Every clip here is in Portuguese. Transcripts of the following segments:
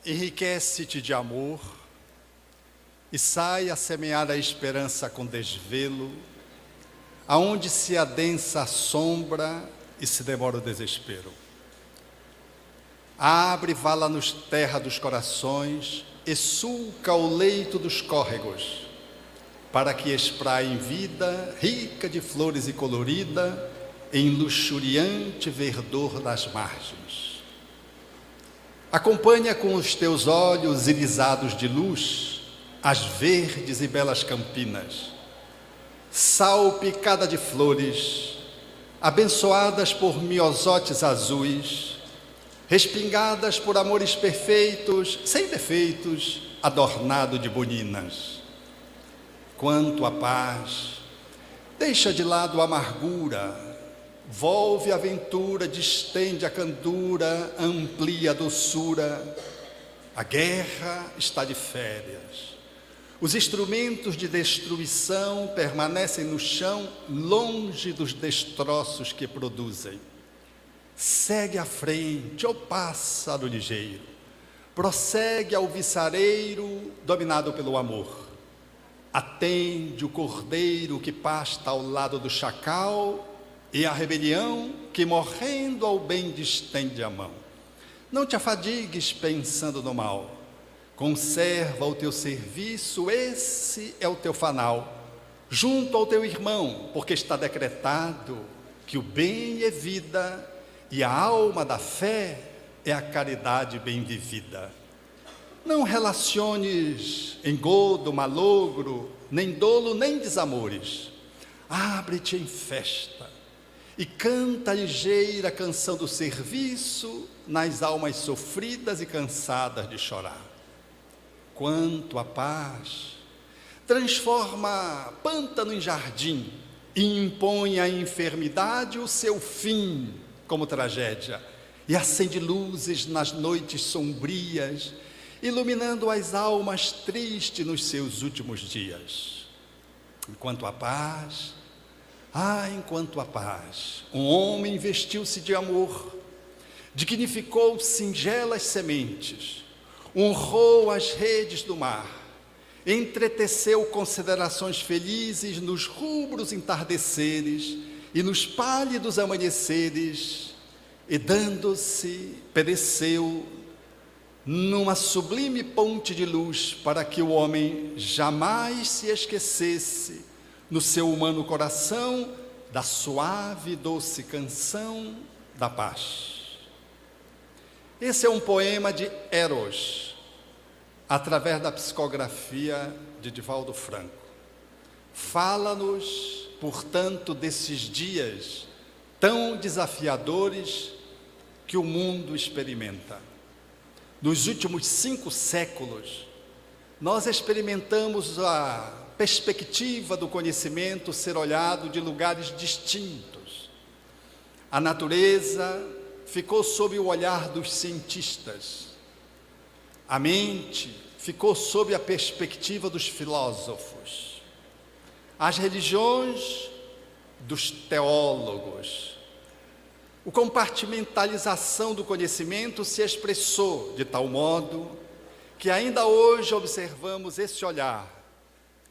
enriquece-te de amor e sai a semear a esperança com desvelo, aonde se adensa a sombra e se demora o desespero. Abre vala nos terra dos corações e sulca o leito dos córregos, para que espraie em vida, rica de flores e colorida, em luxuriante verdor das margens. Acompanha com os teus olhos irisados de luz as verdes e belas campinas, salpicada de flores, abençoadas por miosotes azuis, respingadas por amores perfeitos, sem defeitos, adornado de boninas. Quanto à paz, deixa de lado a amargura, volve a aventura, distende a candura, amplia a doçura. A guerra está de férias. Os instrumentos de destruição permanecem no chão, longe dos destroços que produzem. Segue à frente, ó pássaro ligeiro, prossegue ao viçareiro, dominado pelo amor. Atende o cordeiro que pasta ao lado do chacal e a rebelião que, morrendo ao bem, distende a mão. Não te afadigues pensando no mal, conserva o teu serviço, esse é o teu fanal, junto ao teu irmão, porque está decretado que o bem é vida e a alma da fé é a caridade bem vivida. Não relaciones engodo, malogro, nem dolo, nem desamores. Abre-te em festa e canta a ligeira canção do serviço nas almas sofridas e cansadas de chorar. Quanto à paz, transforma pântano em jardim e impõe à enfermidade o seu fim como tragédia, e acende luzes nas noites sombrias, iluminando as almas tristes nos seus últimos dias. Enquanto a paz, enquanto a paz, um homem vestiu-se de amor, dignificou singelas sementes, honrou as redes do mar, entreteceu considerações felizes nos rubros entardeceres e nos pálidos amanheceres, e dando-se, pereceu numa sublime ponte de luz, para que o homem jamais se esquecesse, no seu humano coração, da suave e doce canção da paz. Esse é um poema de Eros, através da psicografia de Divaldo Franco. Fala-nos, portanto, desses dias tão desafiadores que o mundo experimenta. Nos últimos 5 séculos, nós experimentamos a perspectiva do conhecimento ser olhado de lugares distintos. A natureza ficou sob o olhar dos cientistas. A mente ficou sob a perspectiva dos filósofos. As religiões dos teólogos. A compartimentalização do conhecimento se expressou de tal modo que ainda hoje observamos esse olhar.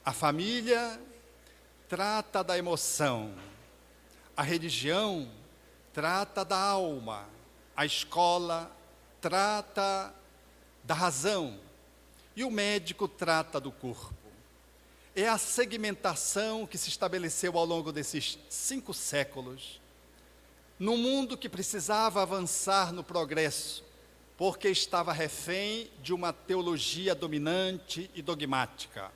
A família trata da emoção, a religião trata da alma, a escola trata da razão e o médico trata do corpo. É a segmentação que se estabeleceu ao longo desses 5 séculos, num mundo que precisava avançar no progresso, porque estava refém de uma teologia dominante e dogmática.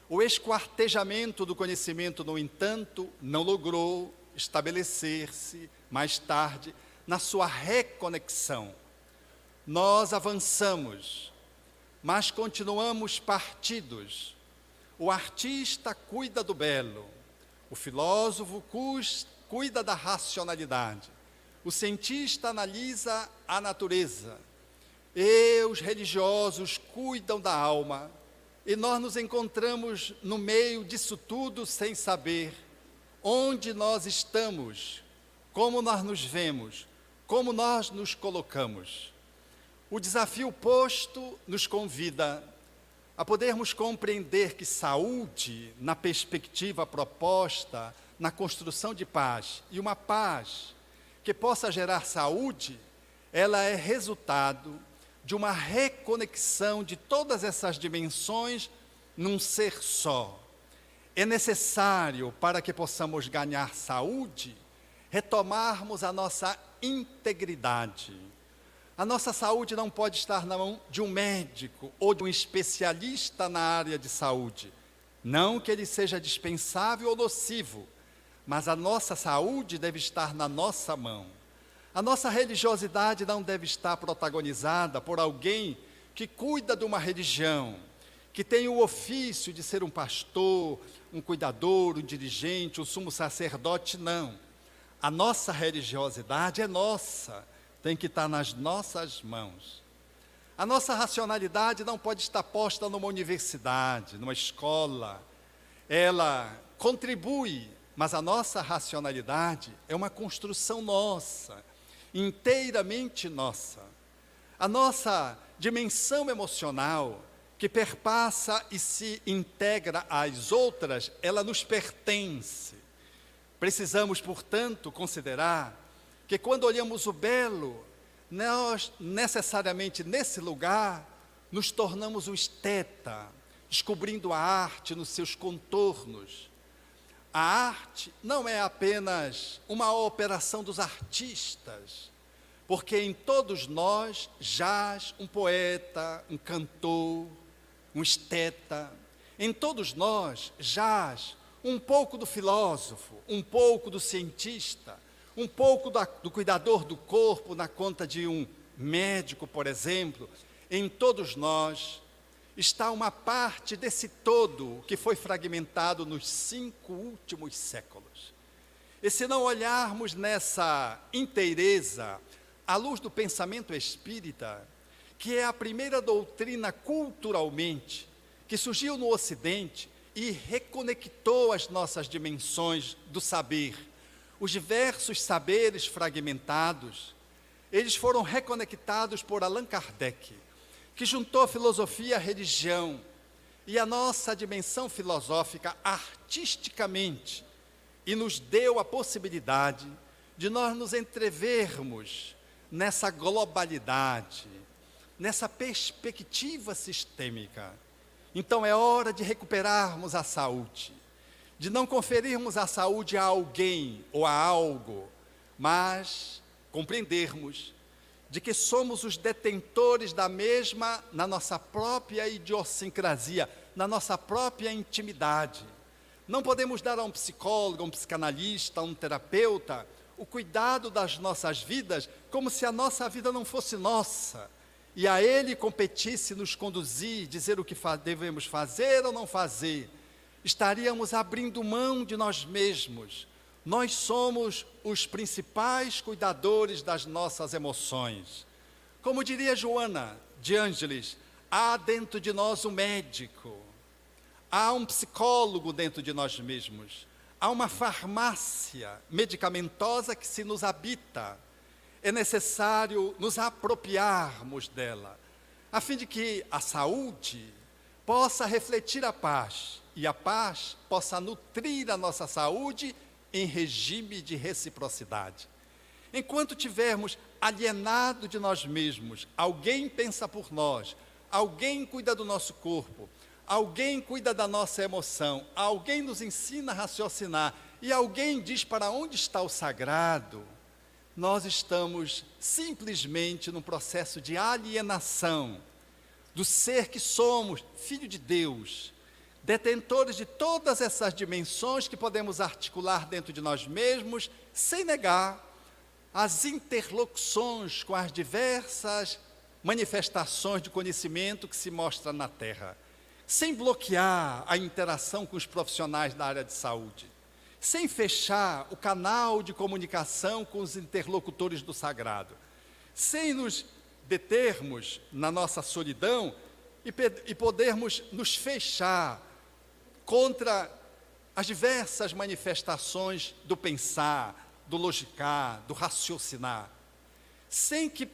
O esquartejamento do conhecimento, no entanto, não logrou estabelecer-se mais tarde na sua reconexão. Nós avançamos, mas continuamos partidos. O artista cuida do belo, o filósofo cuida da racionalidade, o cientista analisa a natureza, e os religiosos cuidam da alma, e nós nos encontramos no meio disso tudo sem saber onde nós estamos, como nós nos vemos, como nós nos colocamos. O desafio posto nos convida a podermos compreender que saúde, na perspectiva proposta, na construção de paz, e uma paz que possa gerar saúde, ela é resultado de uma reconexão de todas essas dimensões num ser só. É necessário, para que possamos ganhar saúde, retomarmos a nossa integridade. A nossa saúde não pode estar na mão de um médico ou de um especialista na área de saúde. Não que ele seja dispensável ou nocivo, mas a nossa saúde deve estar na nossa mão. A nossa religiosidade não deve estar protagonizada por alguém que cuida de uma religião, que tem o ofício de ser um pastor, um cuidador, um dirigente, um sumo sacerdote, não. A nossa religiosidade é nossa, tem que estar nas nossas mãos. A nossa racionalidade não pode estar posta numa universidade, numa escola. Ela contribui, mas a nossa racionalidade é uma construção nossa, inteiramente nossa. A nossa dimensão emocional, que perpassa e se integra às outras, ela nos pertence. Precisamos, portanto, considerar que quando olhamos o belo, nós necessariamente nesse lugar nos tornamos um esteta, descobrindo a arte nos seus contornos. A arte não é apenas uma operação dos artistas, porque em todos nós jaz um poeta, um cantor, um esteta. Em todos nós jaz um pouco do filósofo, um pouco do cientista, um pouco do cuidador do corpo na conta de um médico, por exemplo. Em todos nós está uma parte desse todo que foi fragmentado nos 5 últimos séculos. E se não olharmos nessa inteireza, à luz do pensamento espírita, que é a primeira doutrina culturalmente, que surgiu no Ocidente e reconectou as nossas dimensões do saber, os diversos saberes fragmentados, eles foram reconectados por Allan Kardec, que juntou a filosofia, a religião e a nossa dimensão filosófica artisticamente e nos deu a possibilidade de nós nos entrevermos nessa globalidade, nessa perspectiva sistêmica. Então é hora de recuperarmos a saúde, de não conferirmos a saúde a alguém ou a algo, mas compreendermos de que somos os detentores da mesma na nossa própria idiosincrasia, na nossa própria intimidade. Não podemos dar a um psicólogo, a um psicanalista, a um terapeuta, o cuidado das nossas vidas, como se a nossa vida não fosse nossa, e a ele competisse nos conduzir, dizer o que devemos fazer ou não fazer. Estaríamos abrindo mão de nós mesmos. Nós somos os principais cuidadores das nossas emoções. Como diria Joana de Ângeles, há dentro de nós um médico, há um psicólogo dentro de nós mesmos, há uma farmácia medicamentosa que se nos habita. É necessário nos apropriarmos dela, a fim de que a saúde possa refletir a paz, e a paz possa nutrir a nossa saúde em regime de reciprocidade. Enquanto tivermos alienado de nós mesmos, alguém pensa por nós, alguém cuida do nosso corpo, alguém cuida da nossa emoção, alguém nos ensina a raciocinar, e alguém diz para onde está o sagrado, nós estamos simplesmente num processo de alienação do ser que somos, filho de Deus, detentores de todas essas dimensões que podemos articular dentro de nós mesmos, sem negar as interlocuções com as diversas manifestações de conhecimento que se mostram na Terra, sem bloquear a interação com os profissionais da área de saúde, sem fechar o canal de comunicação com os interlocutores do sagrado, sem nos determos na nossa solidão e podermos nos fechar contra as diversas manifestações do pensar, do logicar, do raciocinar, sem que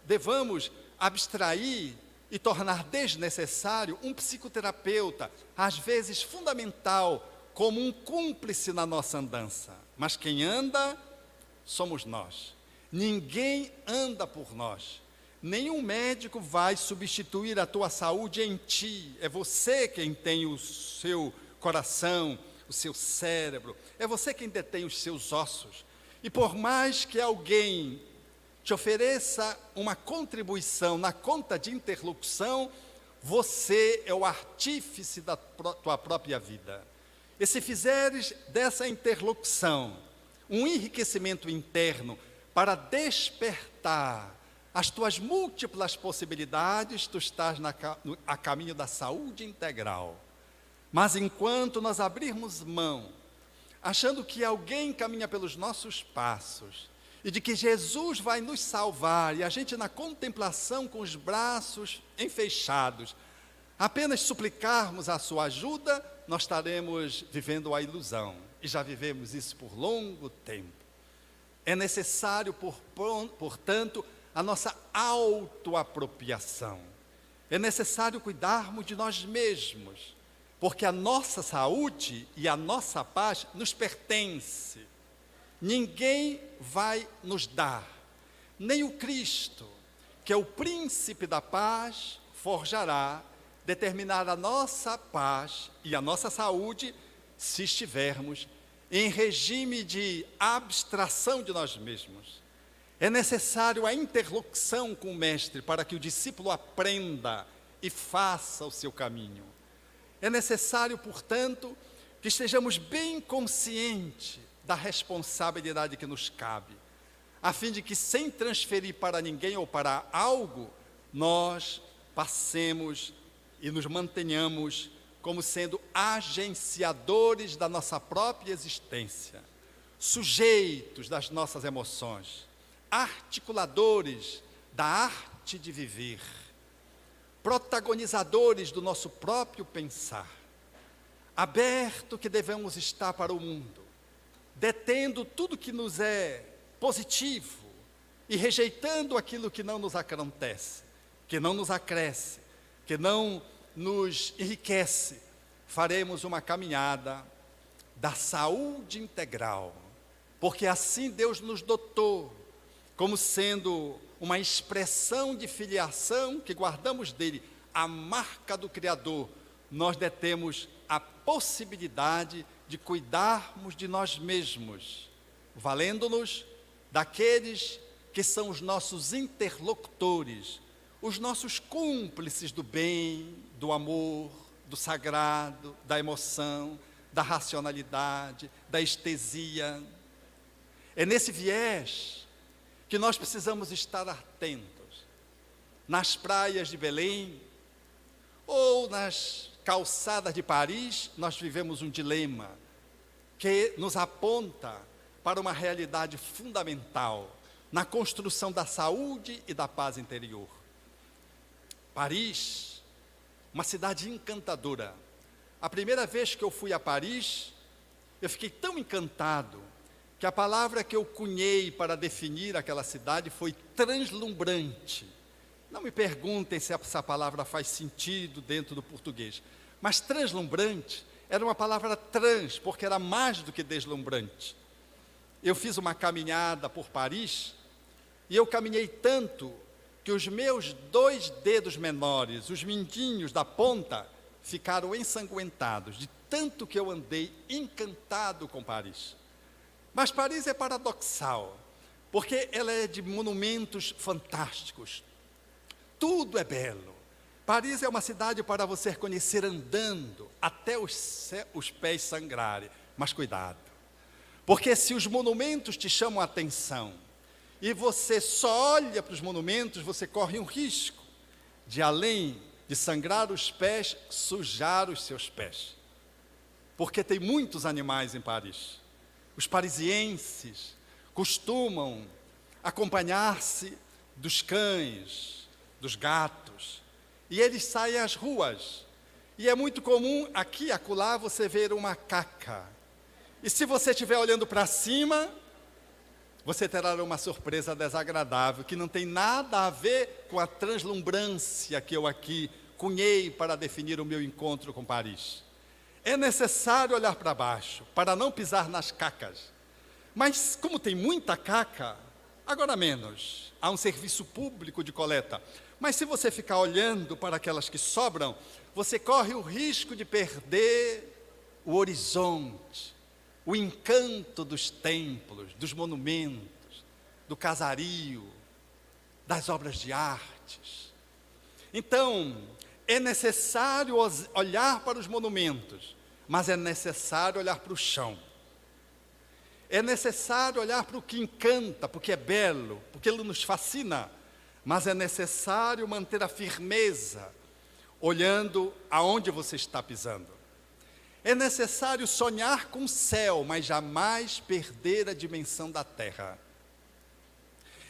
devamos abstrair e tornar desnecessário um psicoterapeuta, às vezes fundamental, como um cúmplice na nossa andança. Mas quem anda, somos nós. Ninguém anda por nós. Nenhum médico vai substituir a tua saúde em ti. É você quem tem o seu coração, o seu cérebro. É você quem detém os seus ossos. E por mais que alguém te ofereça uma contribuição na conta de interlocução, você é o artífice da tua própria vida. E se fizeres dessa interlocução um enriquecimento interno para despertar as tuas múltiplas possibilidades, tu estás a caminho da saúde integral. Mas enquanto nós abrirmos mão, achando que alguém caminha pelos nossos passos, e de que Jesus vai nos salvar, e a gente na contemplação com os braços enfechados, apenas suplicarmos a sua ajuda, nós estaremos vivendo a ilusão, e já vivemos isso por longo tempo. É necessário, portanto, a nossa autoapropriação. É necessário cuidarmos de nós mesmos, porque a nossa saúde e a nossa paz nos pertence. Ninguém vai nos dar, nem o Cristo, que é o príncipe da paz, forjará, determinar a nossa paz e a nossa saúde, se estivermos em regime de abstração de nós mesmos. É necessário a interlocução com o Mestre para que o discípulo aprenda e faça o seu caminho. É necessário, portanto, que estejamos bem conscientes da responsabilidade que nos cabe, a fim de que, sem transferir para ninguém ou para algo, nós passemos e nos mantenhamos como sendo agenciadores da nossa própria existência, sujeitos das nossas emoções, articuladores da arte de viver, protagonizadores do nosso próprio pensar, aberto que devemos estar para o mundo, detendo tudo que nos é positivo e rejeitando aquilo que não nos acontece, que não nos acresce, que não nos enriquece, faremos uma caminhada da saúde integral, porque assim Deus nos dotou, como sendo uma expressão de filiação que guardamos dele, a marca do Criador, nós detemos a possibilidade de cuidarmos de nós mesmos, valendo-nos daqueles que são os nossos interlocutores, os nossos cúmplices do bem, do amor, do sagrado, da emoção, da racionalidade, da estesia. É nesse viés que nós precisamos estar atentos. Nas praias de Belém ou nas calçadas de Paris, nós vivemos um dilema que nos aponta para uma realidade fundamental na construção da saúde e da paz interior. Paris, uma cidade encantadora. A primeira vez que eu fui a Paris, eu fiquei tão encantado que a palavra que eu cunhei para definir aquela cidade foi translumbrante. Não me perguntem se essa palavra faz sentido dentro do português, mas translumbrante era uma palavra trans, porque era mais do que deslumbrante. Eu fiz uma caminhada por Paris, e eu caminhei tanto que os meus 2 dedos menores, os mindinhos da ponta, ficaram ensanguentados, de tanto que eu andei encantado com Paris. Mas Paris é paradoxal, porque ela é de monumentos fantásticos. Tudo é belo. Paris é uma cidade para você conhecer andando, até os pés sangrarem. Mas cuidado, porque se os monumentos te chamam a atenção, e você só olha para os monumentos, você corre um risco de, além de sangrar os pés, sujar os seus pés. Porque tem muitos animais em Paris. Os parisienses costumam acompanhar-se dos cães, dos gatos, e eles saem às ruas. E é muito comum, aqui e acolá, você ver uma macaca. E se você estiver olhando para cima, você terá uma surpresa desagradável, que não tem nada a ver com a translumbrância que eu aqui cunhei para definir o meu encontro com Paris. É necessário olhar para baixo, para não pisar nas cacas. Mas como tem muita caca, agora menos. Há um serviço público de coleta. Mas se você ficar olhando para aquelas que sobram, você corre o risco de perder o horizonte, o encanto dos templos, dos monumentos, do casario, das obras de artes. Então, é necessário olhar para os monumentos, mas é necessário olhar para o chão. É necessário olhar para o que encanta, porque é belo, porque ele nos fascina, mas é necessário manter a firmeza, olhando aonde você está pisando. É necessário sonhar com o céu, mas jamais perder a dimensão da terra.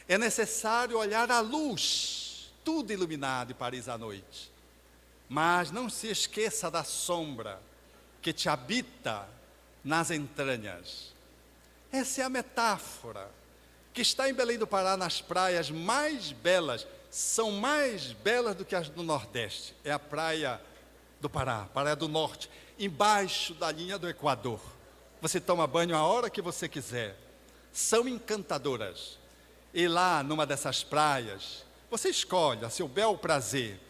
É necessário olhar a luz, tudo iluminado em Paris à noite. Mas não se esqueça da sombra que te habita nas entranhas. Essa é a metáfora que está em Belém do Pará, nas praias mais belas, são mais belas do que as do Nordeste. É a praia do Pará, Praia do Norte, embaixo da linha do Equador. Você toma banho a hora que você quiser. São encantadoras. E lá, numa dessas praias, você escolhe a seu bel prazer.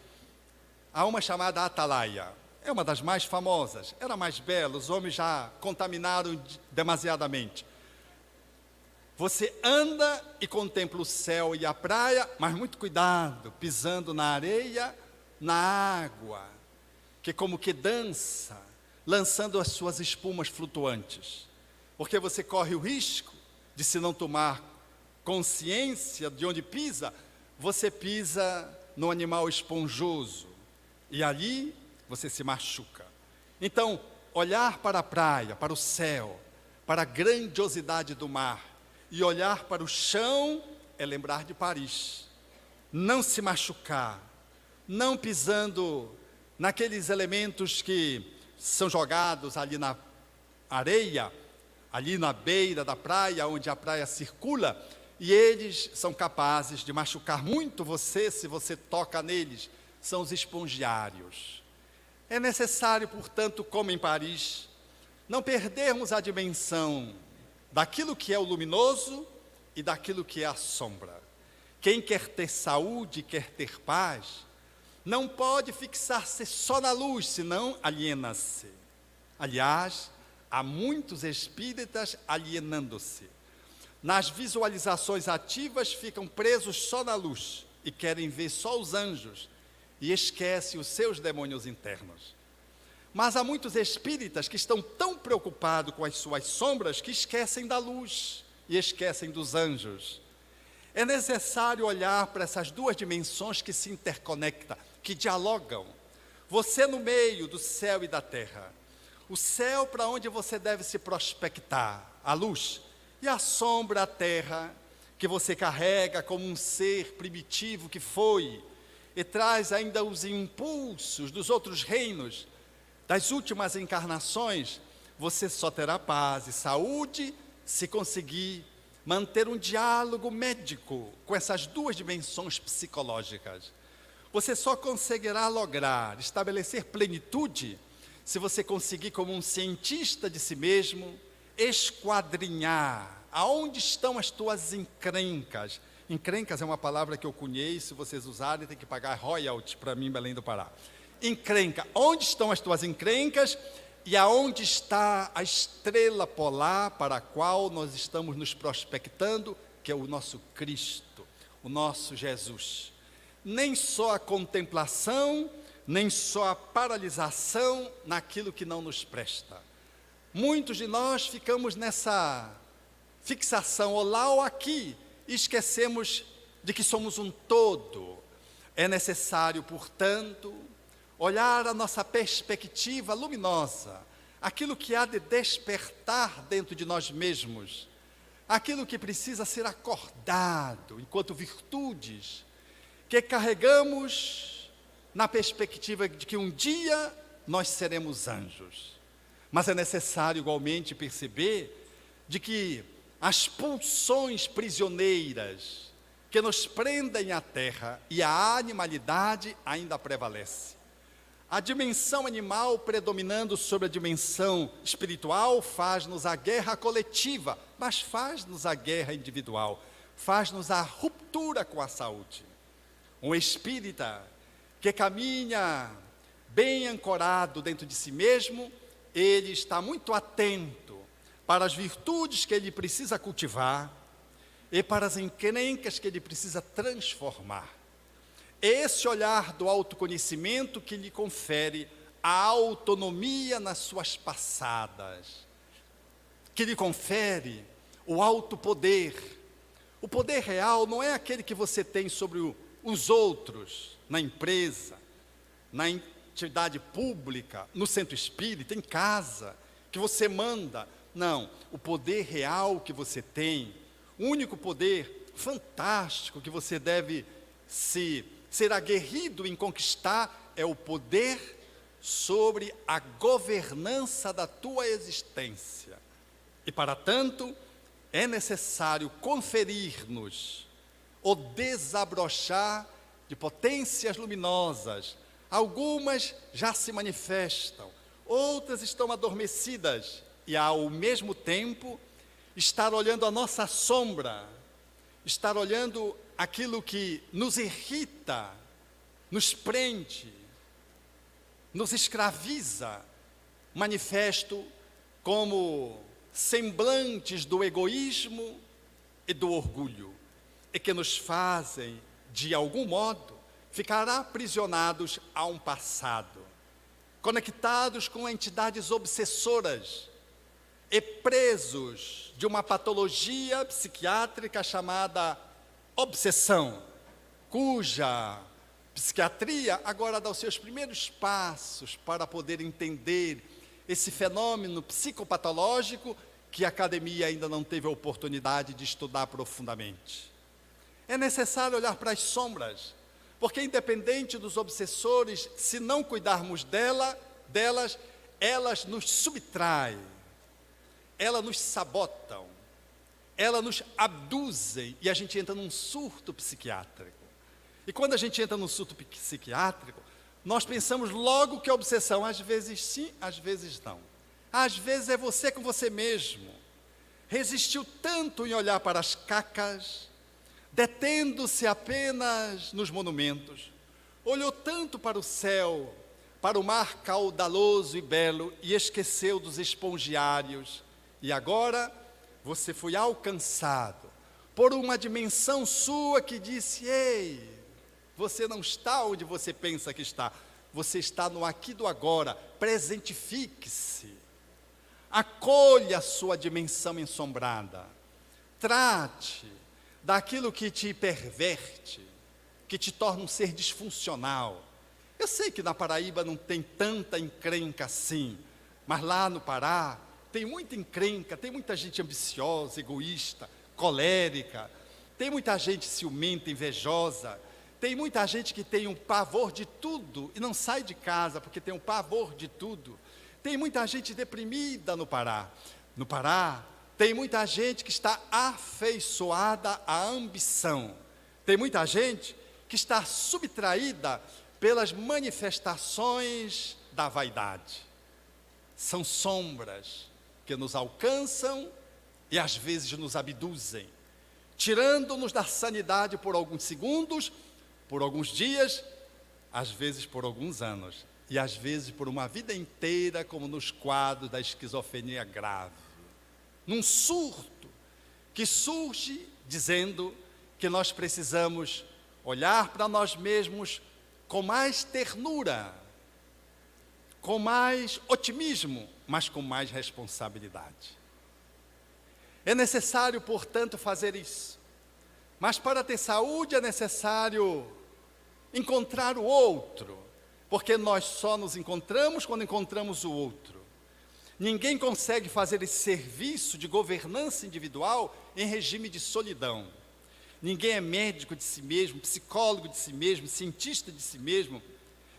Há uma chamada Atalaia, é uma das mais famosas, era mais bela, os homens já contaminaram demasiadamente. Você anda e contempla o céu e a praia, mas muito cuidado, pisando na areia, na água, que como que dança, lançando as suas espumas flutuantes. Porque você corre o risco de, se não tomar consciência de onde pisa, você pisa no animal esponjoso. E ali você se machuca. Então, olhar para a praia, para o céu, para a grandiosidade do mar, e olhar para o chão é lembrar de Paris. Não se machucar, não pisando naqueles elementos que são jogados ali na areia, ali na beira da praia, onde a praia circula, e eles são capazes de machucar muito você se você toca neles. São os espongiários. É necessário, portanto, como em Paris, não perdermos a dimensão daquilo que é o luminoso e daquilo que é a sombra. Quem quer ter saúde, quer ter paz, não pode fixar-se só na luz, senão aliena-se. Aliás, há muitos espíritas alienando-se. Nas visualizações ativas ficam presos só na luz e querem ver só os anjos, e esquece os seus demônios internos. Mas há muitos espíritas que estão tão preocupados com as suas sombras que esquecem da luz e esquecem dos anjos. É necessário olhar para essas duas dimensões que se interconectam, que dialogam. Você no meio do céu e da terra. O céu para onde você deve se prospectar, a luz, e a sombra, a terra, que você carrega como um ser primitivo que foi, e traz ainda os impulsos dos outros reinos, das últimas encarnações. Você só terá paz e saúde se conseguir manter um diálogo médico com essas duas dimensões psicológicas. Você só conseguirá lograr, estabelecer plenitude, se você conseguir, como um cientista de si mesmo, esquadrinhar aonde estão as tuas encrencas. Encrencas é uma palavra que eu cunhei, se vocês usarem tem que pagar royalties para mim, Belém do Pará. Encrenca, onde estão as tuas encrencas e aonde está a estrela polar para a qual nós estamos nos prospectando, que é o nosso Cristo, o nosso Jesus. Nem só a contemplação, nem só a paralisação naquilo que não nos presta. Muitos de nós ficamos nessa fixação, ou lá ou aqui, e esquecemos de que somos um todo. É necessário, portanto, olhar a nossa perspectiva luminosa, aquilo que há de despertar dentro de nós mesmos, aquilo que precisa ser acordado enquanto virtudes, que carregamos na perspectiva de que um dia nós seremos anjos. Mas é necessário igualmente perceber de que as pulsões prisioneiras que nos prendem à terra e a animalidade ainda prevalece. A dimensão animal predominando sobre a dimensão espiritual faz-nos a guerra coletiva, mas faz-nos a guerra individual, faz-nos a ruptura com a saúde. Um espírita que caminha bem ancorado dentro de si mesmo, ele está muito atento para as virtudes que ele precisa cultivar e para as encrencas que ele precisa transformar. Esse olhar do autoconhecimento que lhe confere a autonomia nas suas passadas, que lhe confere o autopoder. O poder real não é aquele que você tem sobre os outros, na empresa, na entidade pública, no centro espírita, em casa, que você manda. Não, o poder real que você tem, o único poder fantástico que você deve ser aguerrido em conquistar é o poder sobre a governança da tua existência. E para tanto, é necessário conferir-nos o desabrochar de potências luminosas. Algumas já se manifestam, outras estão adormecidas, e ao mesmo tempo estar olhando a nossa sombra, estar olhando aquilo que nos irrita, nos prende, nos escraviza, manifesto como semblantes do egoísmo e do orgulho, e que nos fazem, de algum modo, ficar aprisionados a um passado, conectados com entidades obsessoras e presos de uma patologia psiquiátrica chamada obsessão, cuja psiquiatria agora dá os seus primeiros passos para poder entender esse fenômeno psicopatológico que a academia ainda não teve a oportunidade de estudar profundamente. É necessário olhar para as sombras, porque independente dos obsessores, se não cuidarmos delas, elas nos subtraem, elas nos sabotam, elas nos abduzem e a gente entra num surto psiquiátrico. E quando a gente entra num surto psiquiátrico, nós pensamos logo que é obsessão. Às vezes sim, às vezes não. Às vezes é você com você mesmo. Resistiu tanto em olhar para as cacas, detendo-se apenas nos monumentos. Olhou tanto para o céu, para o mar caudaloso e belo, e esqueceu dos espongiários. E agora você foi alcançado por uma dimensão sua que disse: ei, você não está onde você pensa que está, você está no aqui do agora, presentifique-se, acolha a sua dimensão ensombrada, trate daquilo que te perverte, que te torna um ser disfuncional. Eu sei que na Paraíba não tem tanta encrenca assim, mas lá no Pará tem muita encrenca, tem muita gente ambiciosa, egoísta, colérica, tem muita gente ciumenta, invejosa, tem muita gente que tem um pavor de tudo e não sai de casa porque tem um pavor de tudo. Tem muita gente deprimida no Pará. No Pará, tem muita gente que está afeiçoada à ambição. Tem muita gente que está subtraída pelas manifestações da vaidade. São sombras que nos alcançam e às vezes nos abduzem, tirando-nos da sanidade por alguns segundos, por alguns dias, às vezes por alguns anos, e às vezes por uma vida inteira, como nos quadros da esquizofrenia grave. Num surto que surge dizendo que nós precisamos olhar para nós mesmos com mais ternura, com mais otimismo, mas com mais responsabilidade. É necessário, portanto, fazer isso. Mas para ter saúde é necessário encontrar o outro, porque nós só nos encontramos quando encontramos o outro. Ninguém consegue fazer esse serviço de governança individual em regime de solidão. Ninguém é médico de si mesmo, psicólogo de si mesmo, cientista de si mesmo.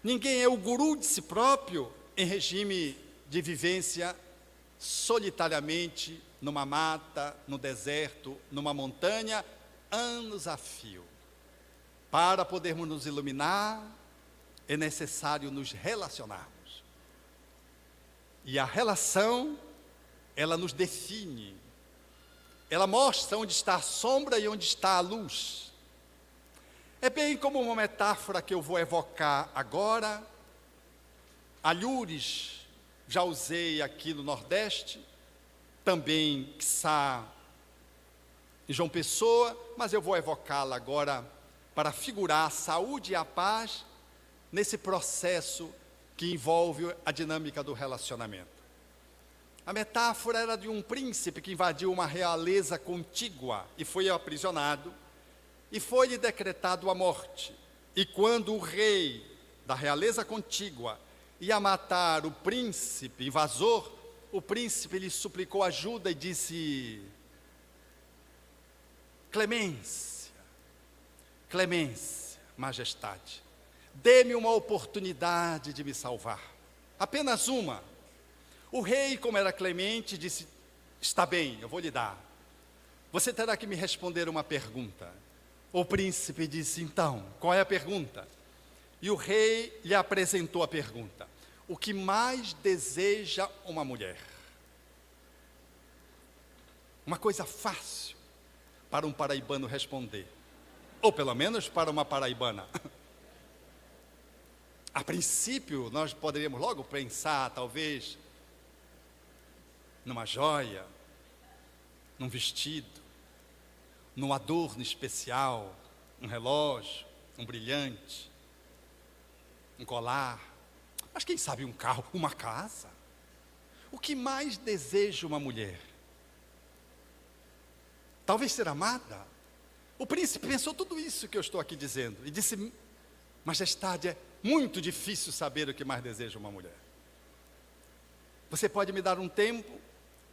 Ninguém é o guru de si próprio em regime de vivência solitariamente numa mata, no deserto, numa montanha, anos a fio. Para podermos nos iluminar, é necessário nos relacionarmos. E a relação, ela nos define. Ela mostra onde está a sombra e onde está a luz. É bem como uma metáfora que eu vou evocar agora. Alhures, já usei aqui no Nordeste, também, quiçá, em João Pessoa, mas eu vou evocá-la agora para figurar a saúde e a paz nesse processo que envolve a dinâmica do relacionamento. A metáfora era de um príncipe que invadiu uma realeza contígua e foi aprisionado, e foi-lhe decretado a morte. E quando o rei da realeza contígua ia matar o príncipe invasor, o príncipe lhe suplicou ajuda e disse: Clemência, clemência, majestade, dê-me uma oportunidade de me salvar, apenas uma. O rei, como era clemente, disse: está bem, eu vou lhe dar. Você terá que me responder uma pergunta. O príncipe disse: então, qual é a pergunta? E o rei lhe apresentou a pergunta: o que mais deseja uma mulher? Uma coisa fácil para um paraibano responder, ou pelo menos para uma paraibana. A princípio, nós poderíamos logo pensar, talvez, numa joia, num vestido, num adorno especial, um relógio, um brilhante, um colar, mas quem sabe um carro, uma casa. O que mais deseja uma mulher? Talvez ser amada. O príncipe pensou tudo isso que eu estou aqui dizendo e disse: majestade, é muito difícil saber o que mais deseja uma mulher. Você pode me dar um tempo?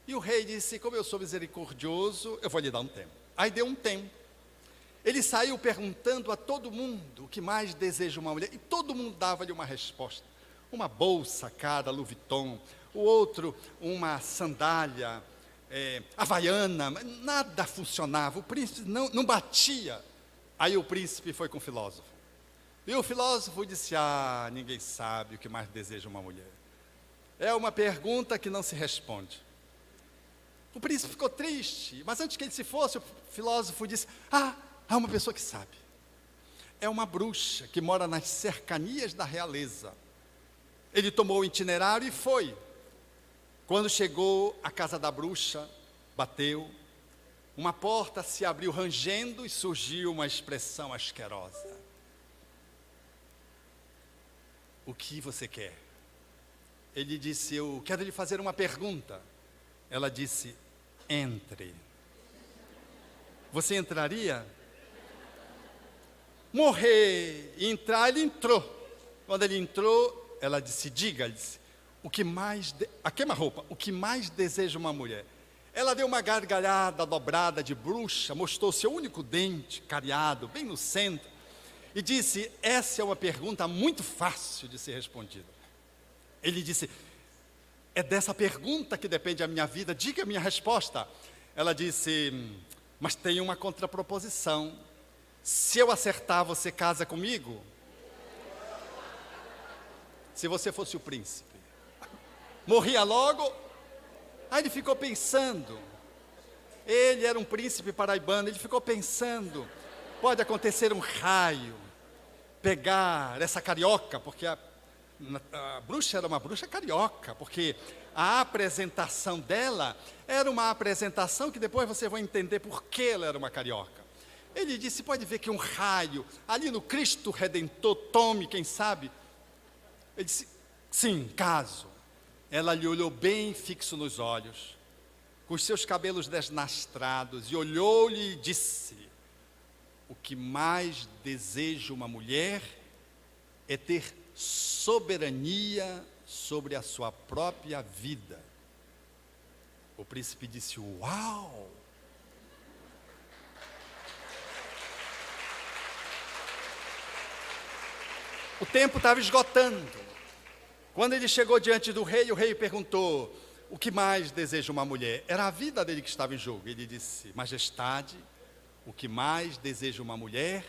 E o rei disse: como eu sou misericordioso, eu vou lhe dar um tempo. Aí deu um tempo. Ele saiu perguntando a todo mundo o que mais deseja uma mulher, e todo mundo dava-lhe uma resposta. Uma bolsa cara, Louis Vuitton, o outro uma sandália havaiana, mas nada funcionava, o príncipe não batia. Aí o príncipe foi com o filósofo. E o filósofo disse: ah, ninguém sabe o que mais deseja uma mulher. É uma pergunta que não se responde. O príncipe ficou triste, mas antes que ele se fosse, o filósofo disse: ah, há uma pessoa que sabe. É uma bruxa que mora nas cercanias da realeza. Ele tomou o itinerário e foi. Quando chegou à casa da bruxa, bateu, uma porta se abriu rangendo e surgiu uma expressão asquerosa. O que você quer? Ele disse: eu quero lhe fazer uma pergunta. Ela disse: entre. Você entraria? Morrer e entrar, ele entrou. Quando ele entrou, ela disse: diga, ele disse, o que mais, a queima-roupa, o que mais deseja uma mulher? Ela deu uma gargalhada dobrada de bruxa, mostrou seu único dente cariado, bem no centro, e disse: essa é uma pergunta muito fácil de ser respondida. Ele disse: é dessa pergunta que depende a minha vida, diga a minha resposta. Ela disse: mas tem uma contraproposição. Se eu acertar, você casa comigo? Se você fosse o príncipe, morria logo? Aí ele ficou pensando. Ele era um príncipe paraibano, ele ficou pensando: pode acontecer um raio, pegar essa carioca, porque a bruxa era uma bruxa carioca, porque a apresentação dela era uma apresentação que depois você vai entender por que ela era uma carioca. Ele disse: pode ver que um raio ali no Cristo Redentor tome, quem sabe? Ele disse: sim, caso. Ela lhe olhou bem fixo nos olhos, com os seus cabelos desnastrados, e olhou-lhe e disse: o que mais deseja uma mulher é ter soberania sobre a sua própria vida. O príncipe disse: uau! O tempo estava esgotando. Quando ele chegou diante do rei, o rei perguntou: o que mais deseja uma mulher? Era a vida dele que estava em jogo. Ele disse: majestade, o que mais deseja uma mulher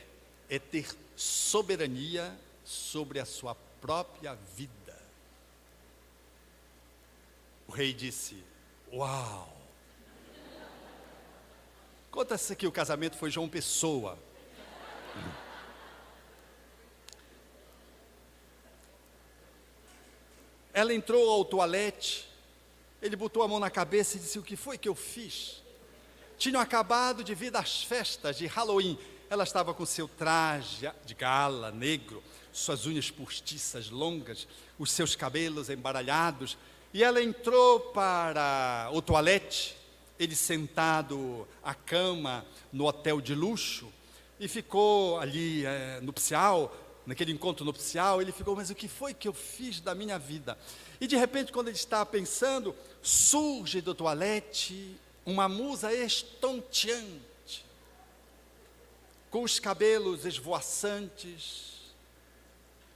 é ter soberania sobre a sua própria vida. O rei disse: uau! Conta-se que o casamento foi João Pessoa. Ela entrou ao toalete, ele botou a mão na cabeça e disse: o que foi que eu fiz? Tinham acabado de vir das festas de Halloween. Ela estava com seu traje de gala negro, suas unhas postiças longas, os seus cabelos embaralhados, e ela entrou para o toalete, ele sentado à cama no hotel de luxo, e ficou ali nupcial, naquele encontro nupcial. Ele ficou: mas o que foi que eu fiz da minha vida? E de repente, quando ele está pensando, surge do toalete uma musa estonteante, com os cabelos esvoaçantes,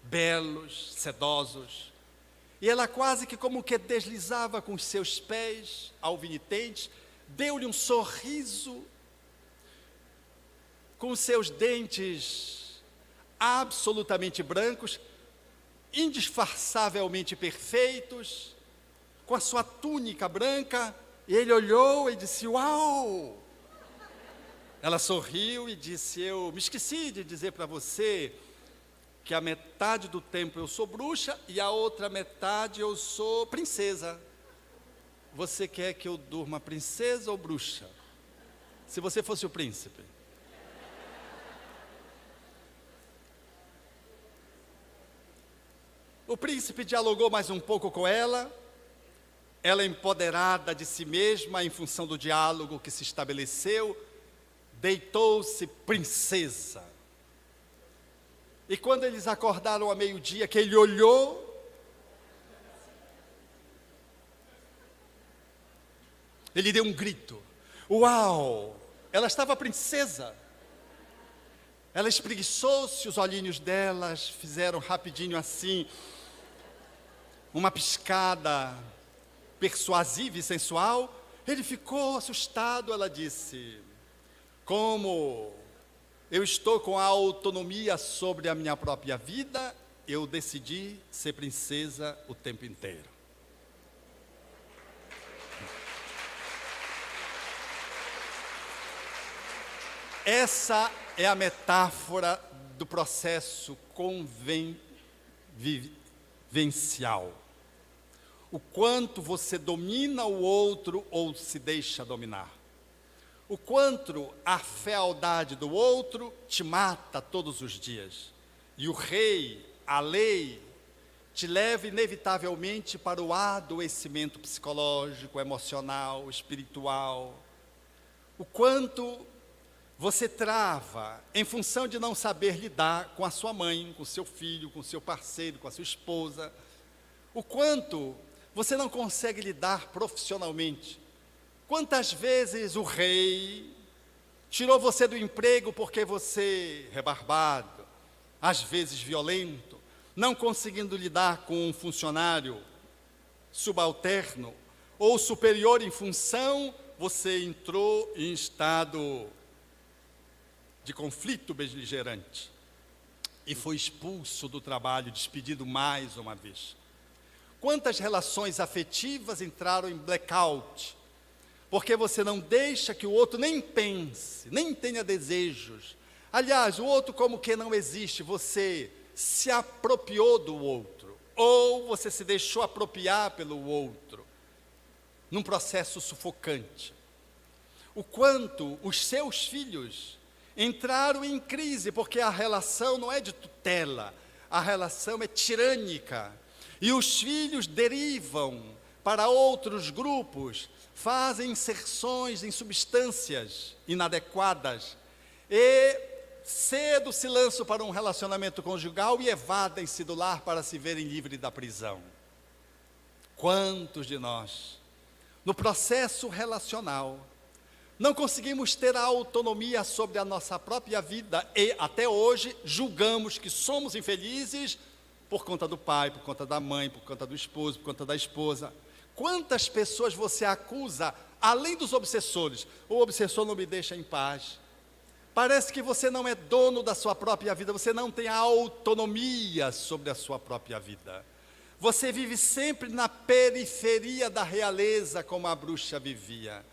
belos, sedosos, e ela quase que como que deslizava com os seus pés alvinitentes, deu-lhe um sorriso, com os seus dentes absolutamente brancos, indisfarçavelmente perfeitos, com a sua túnica branca, e ele olhou e disse: uau! Ela sorriu e disse: eu me esqueci de dizer para você que a metade do tempo eu sou bruxa e a outra metade eu sou princesa. Você quer que eu durma princesa ou bruxa? Se você fosse o príncipe. O príncipe dialogou mais um pouco com ela, ela empoderada de si mesma em função do diálogo que se estabeleceu, deitou-se princesa. E quando eles acordaram a meio-dia, que ele olhou, ele deu um grito: uau! Ela estava princesa. Ela espreguiçou-se, os olhinhos delas fizeram rapidinho assim, uma piscada persuasiva e sensual. Ele ficou assustado. Ela disse: como eu estou com a autonomia sobre a minha própria vida, eu decidi ser princesa o tempo inteiro. Essa é a metáfora do processo convivencial. O quanto você domina o outro ou se deixa dominar. O quanto a fealdade do outro te mata todos os dias. E o rei, a lei, te leva inevitavelmente para o adoecimento psicológico, emocional, espiritual. O quanto você trava em função de não saber lidar com a sua mãe, com o seu filho, com o seu parceiro, com a sua esposa. O quanto você não consegue lidar profissionalmente. Quantas vezes o rei tirou você do emprego porque você, rebarbado, às vezes violento, não conseguindo lidar com um funcionário subalterno ou superior em função, você entrou em estado de conflito beligerante e foi expulso do trabalho, despedido mais uma vez. Quantas relações afetivas entraram em blackout, porque você não deixa que o outro nem pense, nem tenha desejos. Aliás, o outro como que não existe, você se apropriou do outro, ou você se deixou apropriar pelo outro, num processo sufocante. O quanto os seus filhos entraram em crise, porque a relação não é de tutela, a relação é tirânica, e os filhos derivam para outros grupos, fazem inserções em substâncias inadequadas, e cedo se lançam para um relacionamento conjugal e evadem-se do lar para se verem livres da prisão. Quantos de nós, no processo relacional, não conseguimos ter a autonomia sobre a nossa própria vida e, até hoje, julgamos que somos infelizes por conta do pai, por conta da mãe, por conta do esposo, por conta da esposa. Quantas pessoas você acusa, além dos obsessores? O obsessor não me deixa em paz. Parece que você não é dono da sua própria vida, você não tem autonomia sobre a sua própria vida. Você vive sempre na periferia da realeza, como a bruxa vivia.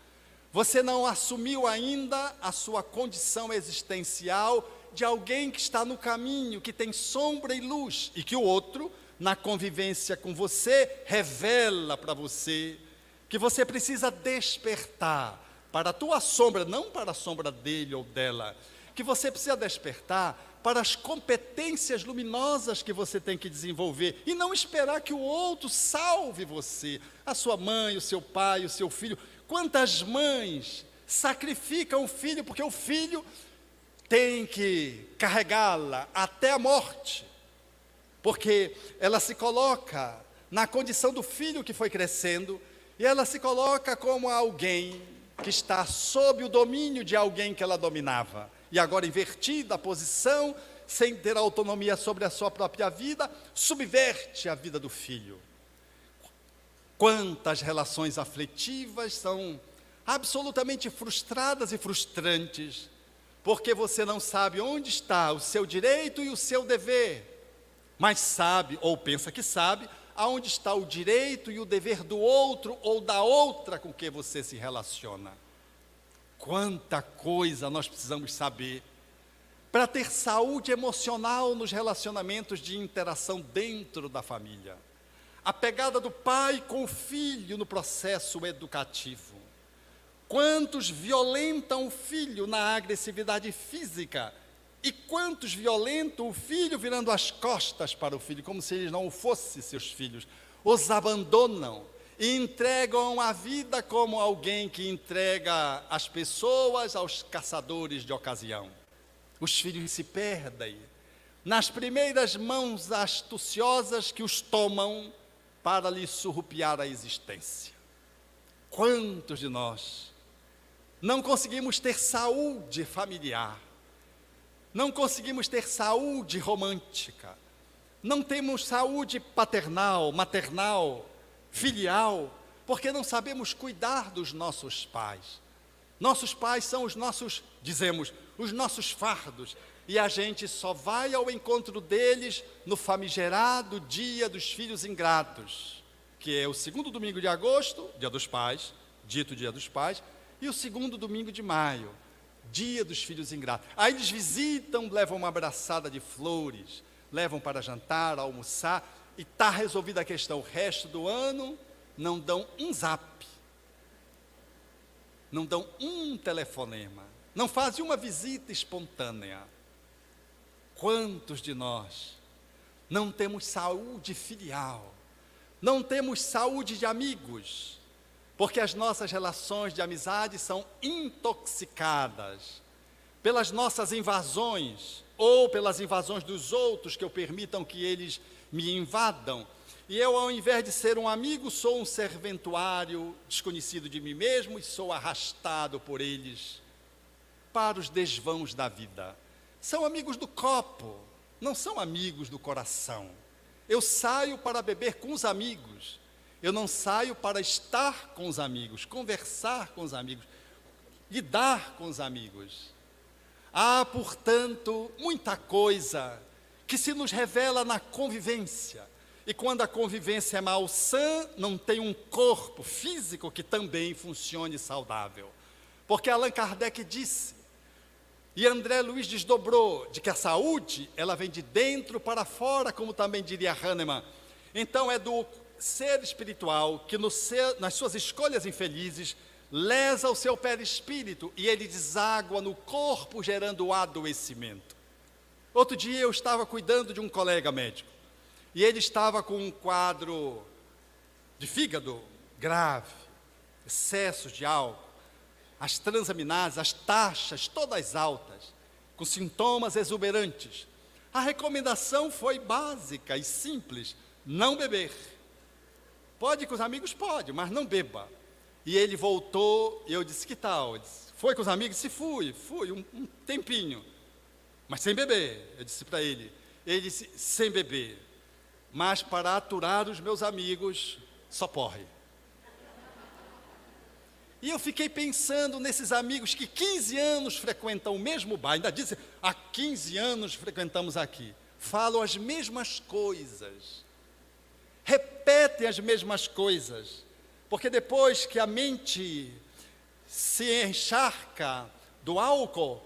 Você não assumiu ainda a sua condição existencial de alguém que está no caminho, que tem sombra e luz, e que o outro, na convivência com você, revela para você que você precisa despertar para a tua sombra, não para a sombra dele ou dela, que você precisa despertar para as competências luminosas que você tem que desenvolver, e não esperar que o outro salve você, a sua mãe, o seu pai, o seu filho. Quantas mães sacrificam o filho, porque o filho tem que carregá-la até a morte, porque ela se coloca na condição do filho que foi crescendo, e ela se coloca como alguém que está sob o domínio de alguém que ela dominava, e agora invertida a posição, sem ter autonomia sobre a sua própria vida, subverte a vida do filho. Quantas relações afetivas são absolutamente frustradas e frustrantes, porque você não sabe onde está o seu direito e o seu dever, mas sabe, ou pensa que sabe, aonde está o direito e o dever do outro ou da outra com que você se relaciona. Quanta coisa nós precisamos saber para ter saúde emocional nos relacionamentos de interação dentro da família. A pegada do pai com o filho no processo educativo. Quantos violentam o filho na agressividade física? E quantos violentam o filho virando as costas para o filho, como se eles não fossem seus filhos? Os abandonam e entregam a vida como alguém que entrega as pessoas aos caçadores de ocasião. Os filhos se perdem nas primeiras mãos astuciosas que os tomam para lhes surrupiar a existência. Quantos de nós não conseguimos ter saúde familiar? Não conseguimos ter saúde romântica, não temos saúde paternal, maternal, filial, porque não sabemos cuidar dos nossos pais. Nossos pais são os nossos, dizemos, os nossos fardos, e a gente só vai ao encontro deles no famigerado Dia dos Filhos Ingratos, que é o segundo domingo de agosto, Dia dos Pais, dito Dia dos Pais, e o segundo domingo de maio, Dia dos Filhos Ingratos. Aí eles visitam, levam uma abraçada de flores, levam para jantar, almoçar, e está resolvida a questão. O resto do ano não dão um zap, não dão um telefonema, não fazem uma visita espontânea. Quantos de nós não temos saúde filial, não temos saúde de amigos, porque as nossas relações de amizade são intoxicadas pelas nossas invasões, ou pelas invasões dos outros, que eu permitam que eles me invadam, e eu, ao invés de ser um amigo, sou um serventuário desconhecido de mim mesmo, e sou arrastado por eles para os desvãos da vida. São amigos do copo, não são amigos do coração. Eu saio para beber com os amigos, eu não saio para estar com os amigos, conversar com os amigos, lidar com os amigos. Há, portanto, muita coisa que se nos revela na convivência. E quando a convivência é malsã, não tem um corpo físico que também funcione saudável. Porque Allan Kardec disse, e André Luiz desdobrou, de que a saúde, ela vem de dentro para fora, como também diria Hahnemann. Então é do ser espiritual que nas suas escolhas infelizes lesa o seu perispírito e ele deságua no corpo, gerando adoecimento. Outro dia eu estava cuidando de um colega médico e ele estava com um quadro de fígado grave, excessos de álcool, as transaminases, as taxas todas altas, com sintomas exuberantes. A recomendação foi básica e simples: não beber. Pode ir com os amigos? Pode, mas não beba. E ele voltou, e eu disse, que tal? Ele disse, foi com os amigos? Disse, fui um tempinho, mas sem beber. Eu disse para ele disse, sem beber, mas para aturar os meus amigos, só porre. E eu fiquei pensando nesses amigos que 15 anos frequentam o mesmo bar, ainda dizem, há 15 anos frequentamos aqui. Falam as mesmas coisas, repetem as mesmas coisas, porque depois que a mente se encharca do álcool,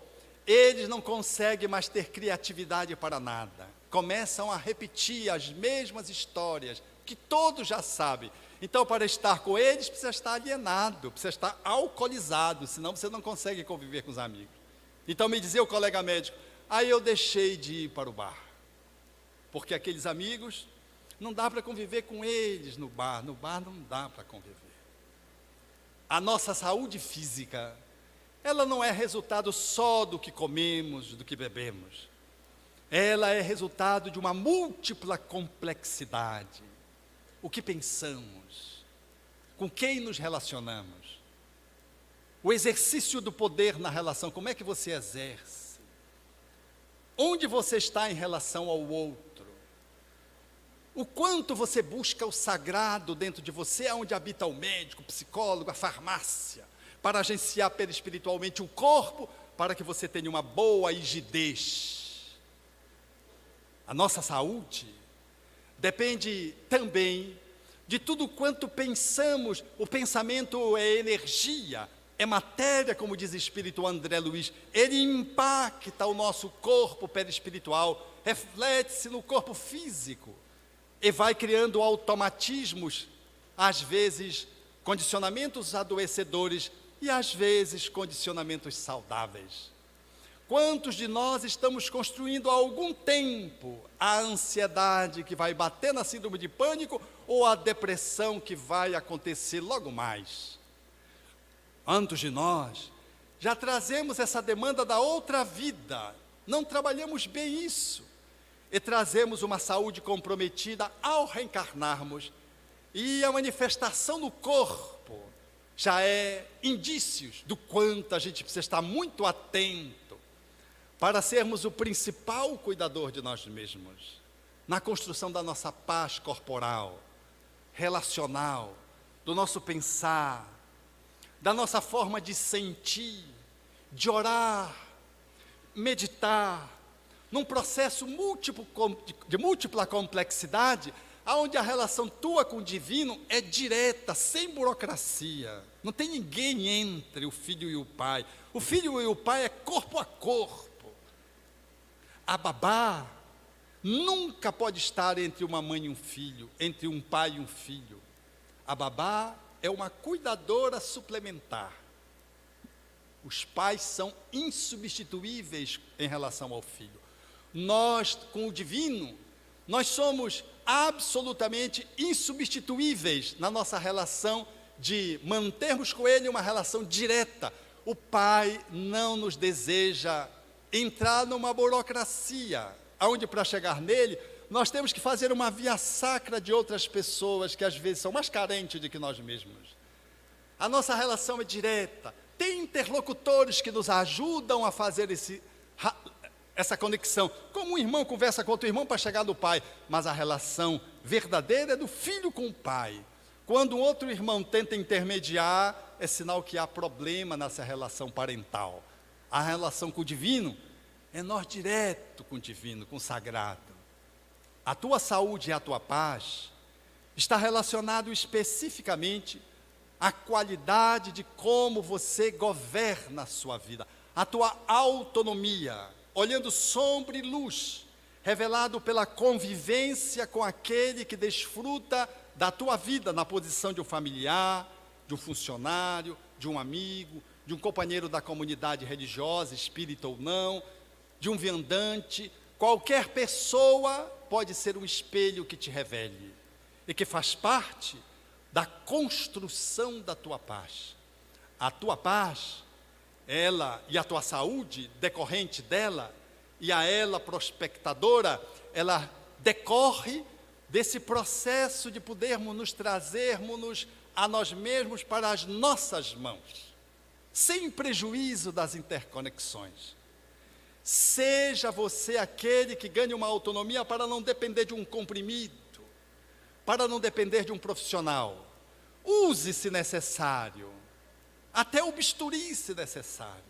eles não conseguem mais ter criatividade para nada. Começam a repetir as mesmas histórias, que todos já sabem. Então, para estar com eles, precisa estar alienado, precisa estar alcoolizado, senão você não consegue conviver com os amigos. Então, me dizia o colega médico, aí eu deixei de ir para o bar, porque aqueles amigos, não dá para conviver com eles no bar não dá para conviver. A nossa saúde física, ela não é resultado só do que comemos, do que bebemos. Ela é resultado de uma múltipla complexidade. O que pensamos, com quem nos relacionamos, o exercício do poder na relação, como é que você exerce, onde você está em relação ao outro, o quanto você busca o sagrado dentro de você, onde habita o médico, o psicólogo, a farmácia, para agenciar perispiritualmente o corpo, para que você tenha uma boa rigidez. A nossa saúde depende também de tudo quanto pensamos. O pensamento é energia, é matéria, como diz o espírito André Luiz. Ele impacta o nosso corpo perispiritual, reflete-se no corpo físico e vai criando automatismos, às vezes condicionamentos adoecedores e às vezes condicionamentos saudáveis. Quantos de nós estamos construindo há algum tempo a ansiedade que vai bater na síndrome de pânico ou a depressão que vai acontecer logo mais? Quantos de nós já trazemos essa demanda da outra vida, não trabalhamos bem isso e trazemos uma saúde comprometida ao reencarnarmos, e a manifestação no corpo já é indícios do quanto a gente precisa estar muito atento para sermos o principal cuidador de nós mesmos, na construção da nossa paz corporal, relacional, do nosso pensar, da nossa forma de sentir, de orar, meditar, num processo de múltipla complexidade, onde a relação tua com o divino é direta, sem burocracia. Não tem ninguém entre o filho e o pai. O filho e o pai é corpo a corpo. A babá nunca pode estar entre uma mãe e um filho, entre um pai e um filho. A babá é uma cuidadora suplementar. Os pais são insubstituíveis em relação ao filho. Nós, com o divino, nós somos absolutamente insubstituíveis na nossa relação de mantermos com ele uma relação direta. O pai não nos deseja entrar numa burocracia, onde para chegar nele, nós temos que fazer uma via sacra de outras pessoas que às vezes são mais carentes do que nós mesmos. A nossa relação é direta, tem interlocutores que nos ajudam a fazer essa conexão, como um irmão conversa com outro irmão para chegar no pai, mas a relação verdadeira é do filho com o pai. Quando um outro irmão tenta intermediar, é sinal que há problema nessa relação parental. A relação com o divino é nós direto com o divino, com o sagrado. A tua saúde e a tua paz está relacionado especificamente à qualidade de como você governa a sua vida, a tua autonomia, olhando sombra e luz, revelado pela convivência com aquele que desfruta da tua vida na posição de um familiar, de um funcionário, de um amigo, de um companheiro da comunidade religiosa, espírita ou não, de um viandante. Qualquer pessoa pode ser um espelho que te revele e que faz parte da construção da tua paz. A tua paz, ela e a tua saúde decorrente dela, e a ela prospectadora, ela decorre desse processo de podermos nos trazermos a nós mesmos para as nossas mãos, sem prejuízo das interconexões. Seja você aquele que ganhe uma autonomia para não depender de um comprimido, para não depender de um profissional. Use, se necessário, até o bisturi se necessário,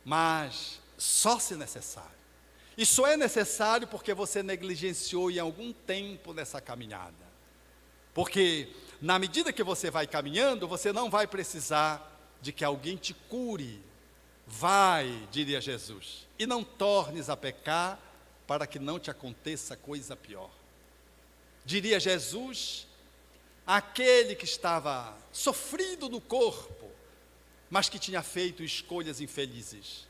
mas só se necessário. Isso é necessário porque você negligenciou em algum tempo nessa caminhada. Porque na medida que você vai caminhando, você não vai precisar de que alguém te cure. Vai, diria Jesus, e não tornes a pecar para que não te aconteça coisa pior. Diria Jesus, aquele que estava sofrido no corpo, mas que tinha feito escolhas infelizes.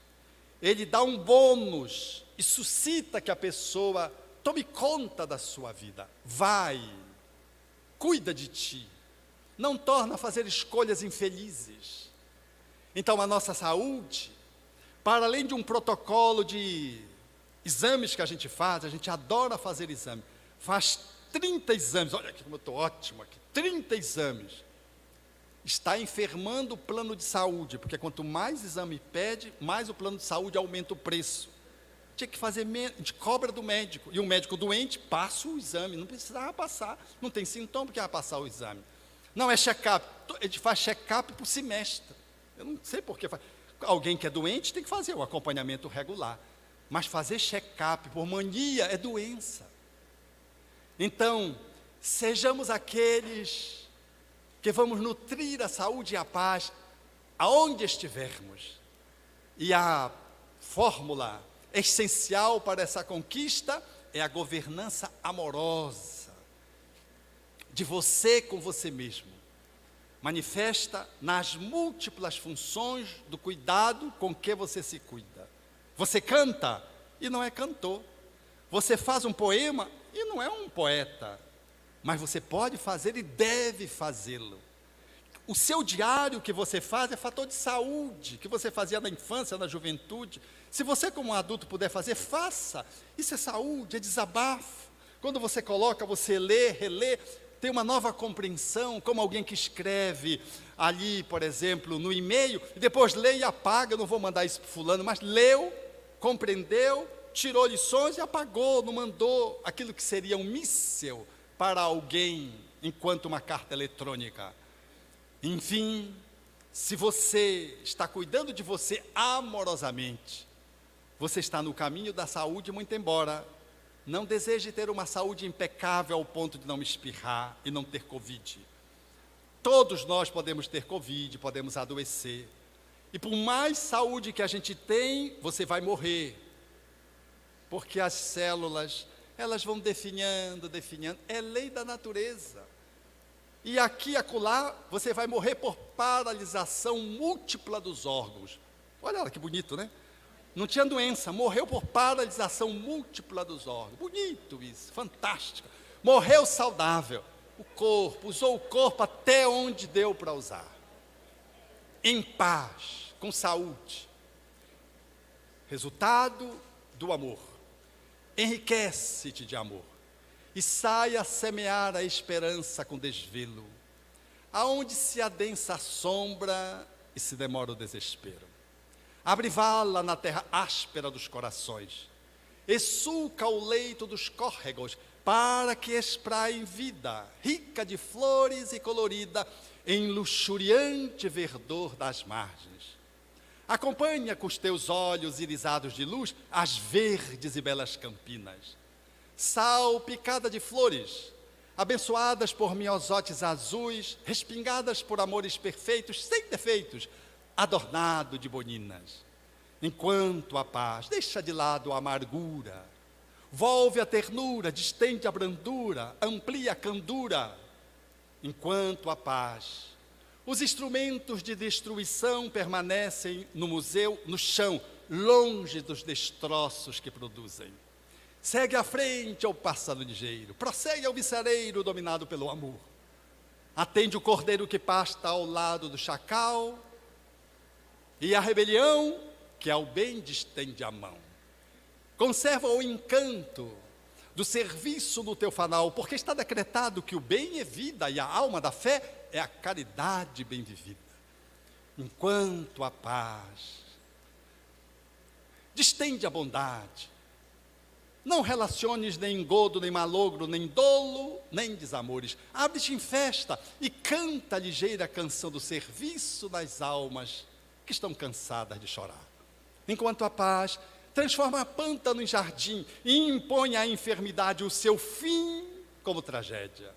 Ele dá um bônus e suscita que a pessoa tome conta da sua vida. Vai, cuida de ti, não torna a fazer escolhas infelizes. Então a nossa saúde, para além de um protocolo de exames que a gente adora fazer exame, faz 30 exames, olha aqui como eu estou ótimo aqui, 30 exames, está enfermando o plano de saúde, porque quanto mais exame pede, mais o plano de saúde aumenta o preço. Tinha que fazer de cobra do médico, e o médico doente passa o exame, não precisava passar, não tem sintoma porque vai passar o exame. Não é check-up, ele faz check-up por semestre, eu não sei por que faz. Alguém que é doente tem que fazer o acompanhamento regular, mas fazer check-up por mania é doença. Então, sejamos aqueles que vamos nutrir a saúde e a paz aonde estivermos. E a fórmula essencial para essa conquista é a governança amorosa de você com você mesmo. Manifesta nas múltiplas funções do cuidado com que você se cuida. Você canta e não é cantor. Você faz um poema e não é um poeta. Mas você pode fazer e deve fazê-lo. O seu diário que você faz é fator de saúde, que você fazia na infância, na juventude. Se você como adulto puder fazer, faça. Isso é saúde, é desabafo. Quando você coloca, você lê, relê, tem uma nova compreensão, como alguém que escreve ali, por exemplo, no e-mail, e depois lê e apaga, eu não vou mandar isso para fulano, mas leu, compreendeu, tirou lições e apagou, não mandou aquilo que seria um míssil para alguém, enquanto uma carta eletrônica. Enfim, se você está cuidando de você amorosamente, você está no caminho da saúde, muito embora não deseje ter uma saúde impecável ao ponto de não espirrar e não ter Covid. Todos nós podemos ter Covid, podemos adoecer. E por mais saúde que a gente tem, você vai morrer. Porque as células, elas vão definhando, é lei da natureza. E aqui e acolá, você vai morrer por paralisação múltipla dos órgãos. Olha lá que bonito, né? Não tinha doença, morreu por paralisação múltipla dos órgãos. Bonito isso, fantástico. Morreu saudável. O corpo, usou o corpo até onde deu para usar. Em paz, com saúde. Resultado do amor. Enriquece-te de amor. E saia a semear a esperança com desvelo. Aonde se adensa a sombra e se demora o desespero. Abre vala na terra áspera dos corações, e sulca o leito dos córregos, para que espraiem vida, rica de flores e colorida, em luxuriante verdor das margens. Acompanha com os teus olhos irisados de luz as verdes e belas campinas, salpicada de flores, abençoadas por miosotes azuis, respingadas por amores perfeitos, sem defeitos, adornado de boninas. Enquanto a paz deixa de lado a amargura, volve a ternura, distende a brandura, amplia a candura. Enquanto a paz, os instrumentos de destruição permanecem no museu, no chão, longe dos destroços que produzem. Segue à frente ao pássaro ligeiro, prossegue ao vicereiro dominado pelo amor. Atende o cordeiro que pasta ao lado do chacal, e a rebelião, que ao bem distende a mão. Conserva o encanto do serviço no teu fanal, porque está decretado que o bem é vida e a alma da fé é a caridade bem vivida. Enquanto a paz distende a bondade, Não relaciones nem engodo, nem malogro, nem dolo, nem desamores. Abre-te em festa e canta a ligeira canção do serviço das almas que estão cansadas de chorar. Enquanto a paz transforma a pântano em jardim e impõe à enfermidade o seu fim como tragédia.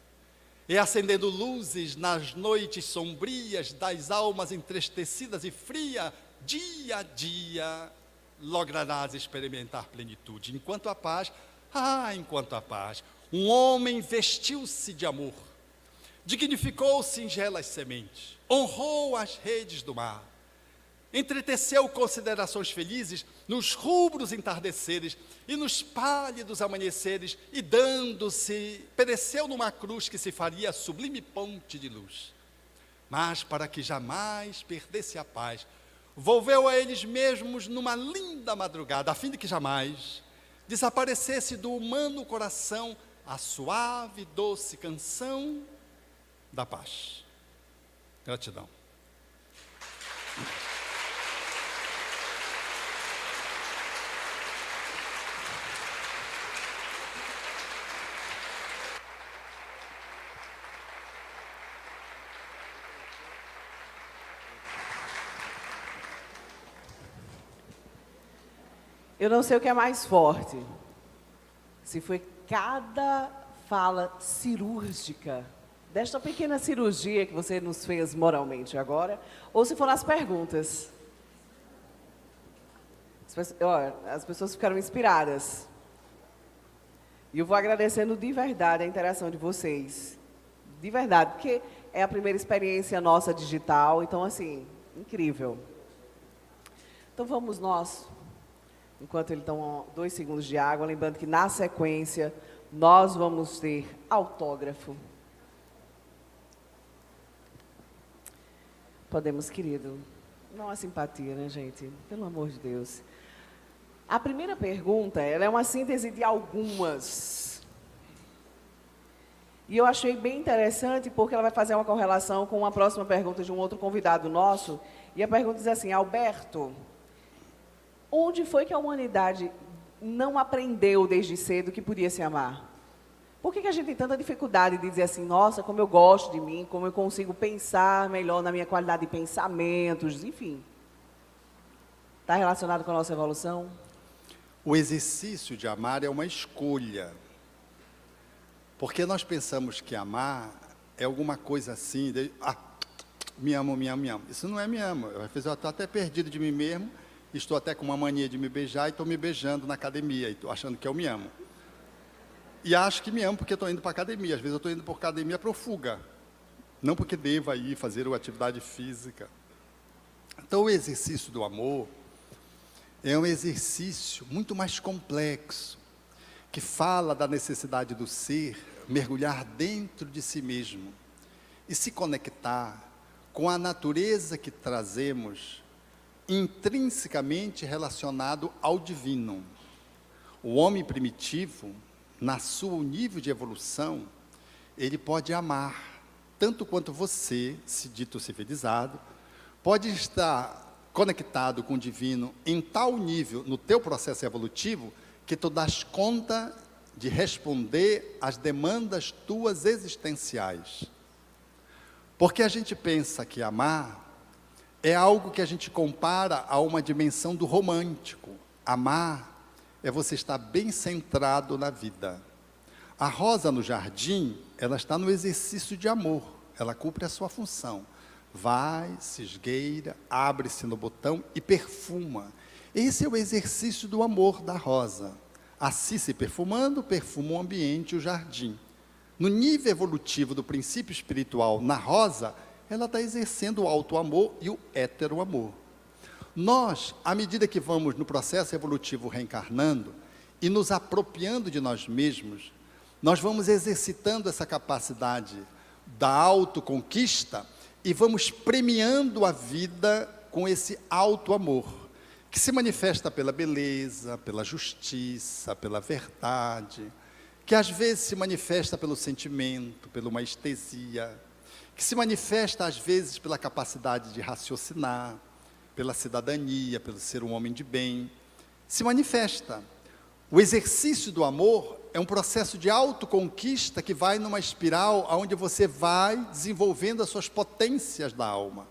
E acendendo luzes nas noites sombrias das almas entristecidas e frias, dia a dia lograrás experimentar plenitude. Enquanto a paz, um homem vestiu-se de amor, dignificou singelas sementes, honrou as redes do mar, entreteceu considerações felizes nos rubros entardeceres e nos pálidos amanheceres, e dando-se, pereceu numa cruz que se faria sublime ponte de luz. Mas para que jamais perdesse a paz, volveu a eles mesmos numa linda madrugada, a fim de que jamais desaparecesse do humano coração a suave e doce canção da paz. Gratidão. Eu não sei o que é mais forte, se foi cada fala cirúrgica, desta pequena cirurgia que você nos fez moralmente agora, ou se foram as perguntas. As pessoas ficaram inspiradas. E eu vou agradecendo de verdade a interação de vocês. De verdade, porque é a primeira experiência nossa digital, então assim, incrível. Então vamos nós... Enquanto ele toma 2 segundos de água, lembrando que na sequência nós vamos ter autógrafo. Podemos, querido. Não há simpatia, né, gente? Pelo amor de Deus. A primeira pergunta, ela é uma síntese de algumas. E eu achei bem interessante porque ela vai fazer uma correlação com uma próxima pergunta de um outro convidado nosso. E a pergunta diz assim: Alberto, onde foi que a humanidade não aprendeu desde cedo que podia se amar? Por que a gente tem tanta dificuldade de dizer assim, nossa, como eu gosto de mim, como eu consigo pensar melhor na minha qualidade de pensamentos, enfim. Está relacionado com a nossa evolução? O exercício de amar é uma escolha. Porque nós pensamos que amar é alguma coisa assim, me amo, me amo, me amo. Isso não é me amo. Às vezes eu estou até perdido de mim mesmo, estou até com uma mania de me beijar e estou me beijando na academia, e estou achando que eu me amo. E acho que me amo porque estou indo para a academia. Às vezes eu estou indo para a academia para fuga, não porque deva ir fazer uma atividade física. Então o exercício do amor é um exercício muito mais complexo, que fala da necessidade do ser mergulhar dentro de si mesmo e se conectar com a natureza que trazemos, intrinsecamente relacionado ao divino. O homem primitivo, na seu nível de evolução, ele pode amar, tanto quanto você, se dito civilizado, pode estar conectado com o divino em tal nível, no teu processo evolutivo, que tu dás conta de responder às demandas tuas existenciais. Porque a gente pensa que amar é algo que a gente compara a uma dimensão do romântico. Amar é você estar bem centrado na vida. A rosa no jardim, ela está no exercício de amor, ela cumpre a sua função. Vai, se esgueira, abre-se no botão e perfuma. Esse é o exercício do amor da rosa. Assim se perfumando, perfuma o ambiente, o jardim. No nível evolutivo do princípio espiritual, na rosa, ela está exercendo o auto-amor e o hétero-amor. Nós, à medida que vamos no processo evolutivo reencarnando e nos apropriando de nós mesmos, nós vamos exercitando essa capacidade da autoconquista e vamos premiando a vida com esse auto-amor, que se manifesta pela beleza, pela justiça, pela verdade, que às vezes se manifesta pelo sentimento, pela uma estesia, que se manifesta às vezes pela capacidade de raciocinar, pela cidadania, pelo ser um homem de bem, se manifesta. O exercício do amor é um processo de autoconquista que vai numa espiral onde você vai desenvolvendo as suas potências da alma.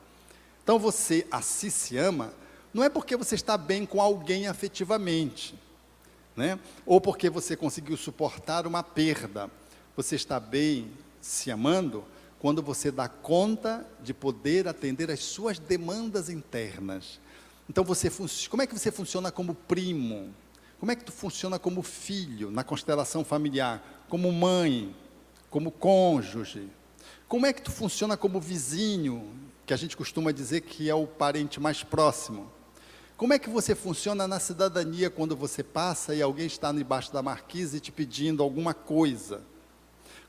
Então você assim se ama, não é porque você está bem com alguém afetivamente, né? Ou porque você conseguiu suportar uma perda. Você está bem se amando quando você dá conta de poder atender às suas demandas internas. Então como é que você funciona como primo? Como é que tu funciona como filho na constelação familiar? Como mãe, como cônjuge? Como é que tu funciona como vizinho, que a gente costuma dizer que é o parente mais próximo? Como é que você funciona na cidadania quando você passa e alguém está debaixo da marquise te pedindo alguma coisa?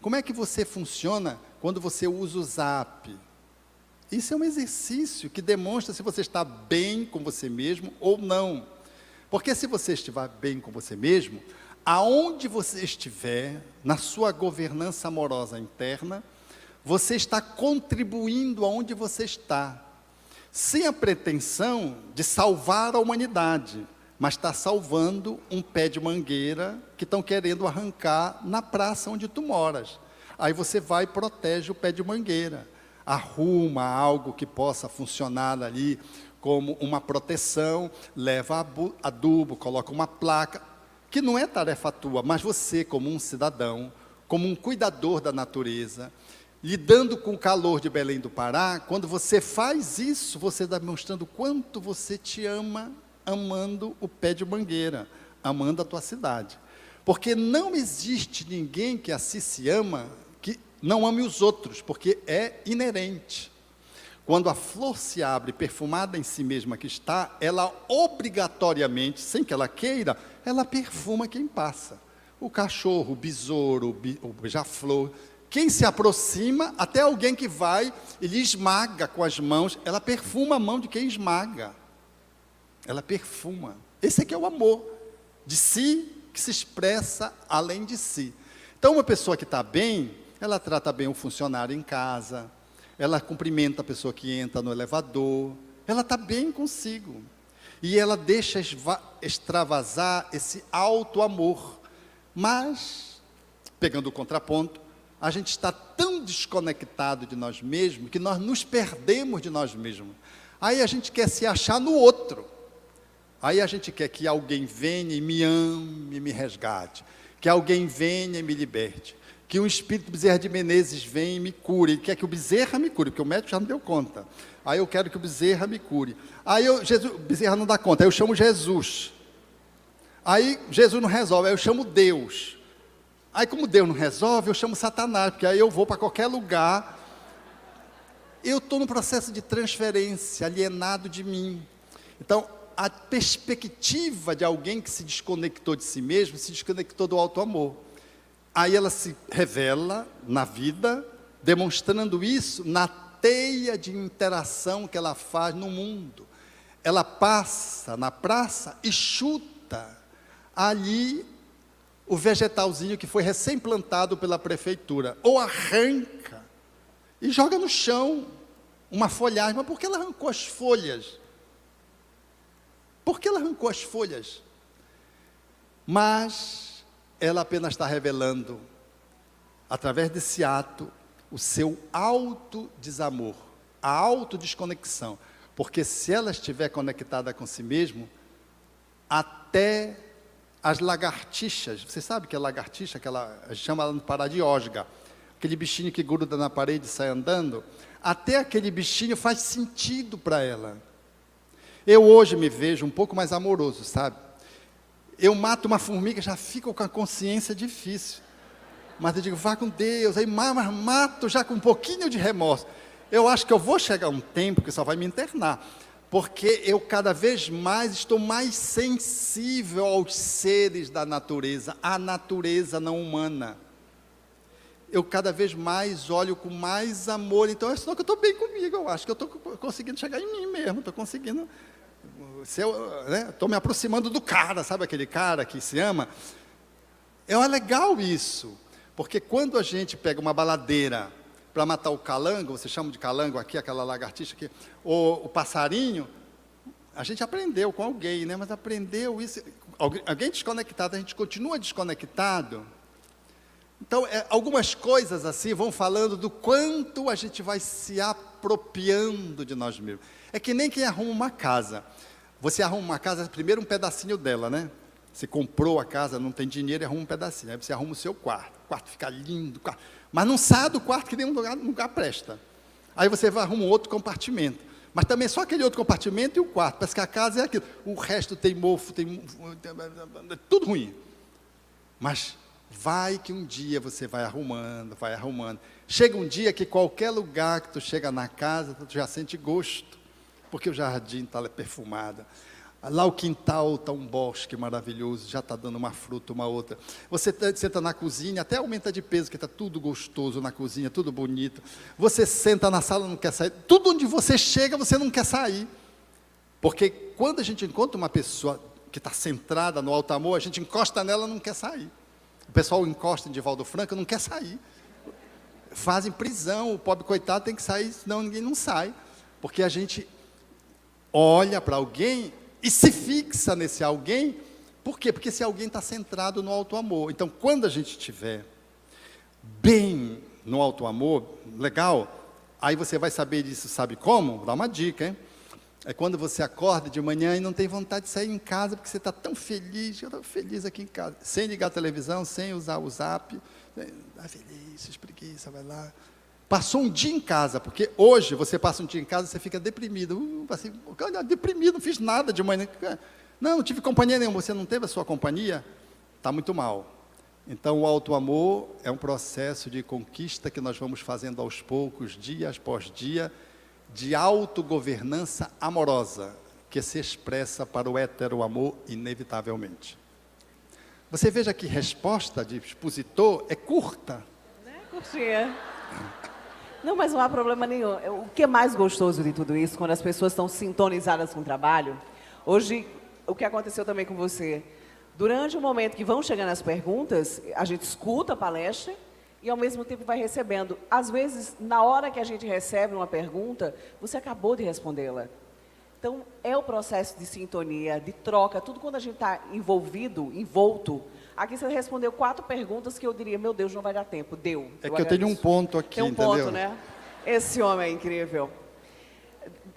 Como é que você funciona quando você usa o Zap? Isso é um exercício que demonstra se você está bem com você mesmo ou não. Porque se você estiver bem com você mesmo, aonde você estiver, na sua governança amorosa interna, você está contribuindo aonde você está, sem a pretensão de salvar a humanidade, mas está salvando um pé de mangueira que estão querendo arrancar na praça onde tu moras. Aí você vai e protege o pé de mangueira, arruma algo que possa funcionar ali como uma proteção, leva adubo, coloca uma placa, que não é tarefa tua, mas você como um cidadão, como um cuidador da natureza, lidando com o calor de Belém do Pará, quando você faz isso, você está demonstrando o quanto você te ama, amando o pé de mangueira, amando a tua cidade. Porque não existe ninguém que assim se ama, que não ame os outros, porque é inerente. Quando a flor se abre perfumada em si mesma que está, ela obrigatoriamente, sem que ela queira, ela perfuma quem passa. O cachorro, o besouro, o beija-flor, quem se aproxima, até alguém que vai, ele esmaga com as mãos, ela perfuma a mão de quem esmaga. Ela perfuma. Esse aqui é o amor de si, que se expressa além de si. Então, uma pessoa que está bem, ela trata bem o funcionário em casa, ela cumprimenta a pessoa que entra no elevador, ela está bem consigo. E ela deixa extravasar esse alto amor. Mas, pegando o contraponto, a gente está tão desconectado de nós mesmos, que nós nos perdemos de nós mesmos. Aí a gente quer se achar no outro. Aí a gente quer que alguém venha e me ame e me resgate. Que alguém venha e me liberte. Que um espírito Bezerra de Menezes venha e me cure. Ele quer que o Bezerra me cure, porque o médico já não deu conta. Aí eu quero que o Bezerra me cure. Aí o Bezerra não dá conta, aí eu chamo Jesus. Aí Jesus não resolve, aí eu chamo Deus. Aí como Deus não resolve, eu chamo Satanás, porque aí eu vou para qualquer lugar. Eu estou no processo de transferência, alienado de mim. Então, a perspectiva de alguém que se desconectou de si mesmo, se desconectou do alto amor. Aí ela se revela na vida, demonstrando isso na teia de interação que ela faz no mundo. Ela passa na praça e chuta ali o vegetalzinho que foi recém-plantado pela prefeitura, ou arranca e joga no chão uma folhagem. Mas por que ela arrancou as folhas? Por que ela arrancou as folhas? Mas ela apenas está revelando, através desse ato, o seu auto-desamor, a auto-desconexão. Porque se ela estiver conectada com si mesma, até as lagartixas, você sabe que é lagartixa, a gente chama ela no Pará de osga, aquele bichinho que gruda na parede e sai andando, até aquele bichinho faz sentido para ela. Eu hoje me vejo um pouco mais amoroso, sabe? Eu mato uma formiga, já fico com a consciência difícil. Mas eu digo, vá com Deus, aí mato já com um pouquinho de remorso. Eu acho que eu vou chegar um tempo que só vai me internar. Porque eu cada vez mais estou mais sensível aos seres da natureza, à natureza não humana. Eu cada vez mais olho com mais amor. Então é só que eu estou bem comigo, eu acho que eu estou conseguindo chegar em mim mesmo, estou conseguindo... Estou me aproximando do cara, sabe aquele cara que se ama? É legal isso, porque quando a gente pega uma baladeira para matar o calango, você chama de calango aqui, aquela lagartixa aqui, ou o passarinho, A gente aprendeu com alguém, né? Mas aprendeu isso. Alguém desconectado, a gente continua desconectado. Então, algumas coisas assim vão falando do quanto a gente vai se apropriando de nós mesmos. É que nem quem arruma uma casa. Você arruma uma casa, primeiro um pedacinho dela, né? Você comprou a casa, não tem dinheiro e arruma um pedacinho. Aí você arruma o seu quarto. O quarto fica lindo. Mas não sai do quarto que nenhum lugar presta. Aí você vai arrumar um outro compartimento. Mas também só aquele outro compartimento e o quarto. Parece que a casa é aquilo. O resto tem mofo, tem tudo ruim. Mas vai que um dia você vai arrumando, vai arrumando. Chega um dia que qualquer lugar que tu chega na casa, tu já sente gosto. Porque o jardim está perfumado. Lá o quintal está um bosque maravilhoso, já está dando uma fruta, uma outra. Você senta na cozinha, até aumenta de peso, que está tudo gostoso na cozinha, tudo bonito. Você senta na sala, não quer sair. Tudo onde você chega, você não quer sair. Porque quando a gente encontra uma pessoa que está centrada no alto amor, a gente encosta nela, não quer sair. O pessoal encosta em Divaldo Franco, não quer sair. Fazem prisão, o pobre coitado tem que sair, senão ninguém não sai. Porque a gente olha para alguém e se fixa nesse alguém. Por quê? Porque esse alguém está centrado no alto amor. Então, quando a gente estiver bem no alto amor, legal, aí você vai saber disso, sabe como? Vou dar uma dica, hein? É quando você acorda de manhã e não tem vontade de sair em casa, porque você está tão feliz, eu estou feliz aqui em casa, sem ligar a televisão, sem usar o zap, está feliz, espreguiça, vai lá. Passou um dia em casa, porque hoje você passa um dia em casa e você fica deprimido. Assim, deprimido, não fiz nada de manhã. Não tive companhia nenhuma. Você não teve a sua companhia? Está muito mal. Então, o auto-amor é um processo de conquista que nós vamos fazendo aos poucos, dia após dia, de autogovernança amorosa, que se expressa para o hétero-amor inevitavelmente. Você veja que resposta de expositor é curta. Né, curtinha. Não, mas não há problema nenhum. O que é mais gostoso de tudo isso, quando as pessoas estão sintonizadas com o trabalho, hoje, o que aconteceu também com você, durante o momento que vão chegando as perguntas, a gente escuta a palestra e, ao mesmo tempo, vai recebendo. Às vezes, na hora que a gente recebe uma pergunta, você acabou de respondê-la. Então, é o processo de sintonia, de troca, tudo quando a gente está envolto. Aqui você respondeu 4 perguntas que eu diria, meu Deus, não vai dar tempo. Deu. É que eu tenho um ponto aqui, tem um entendeu? ponto, né? Esse homem é incrível.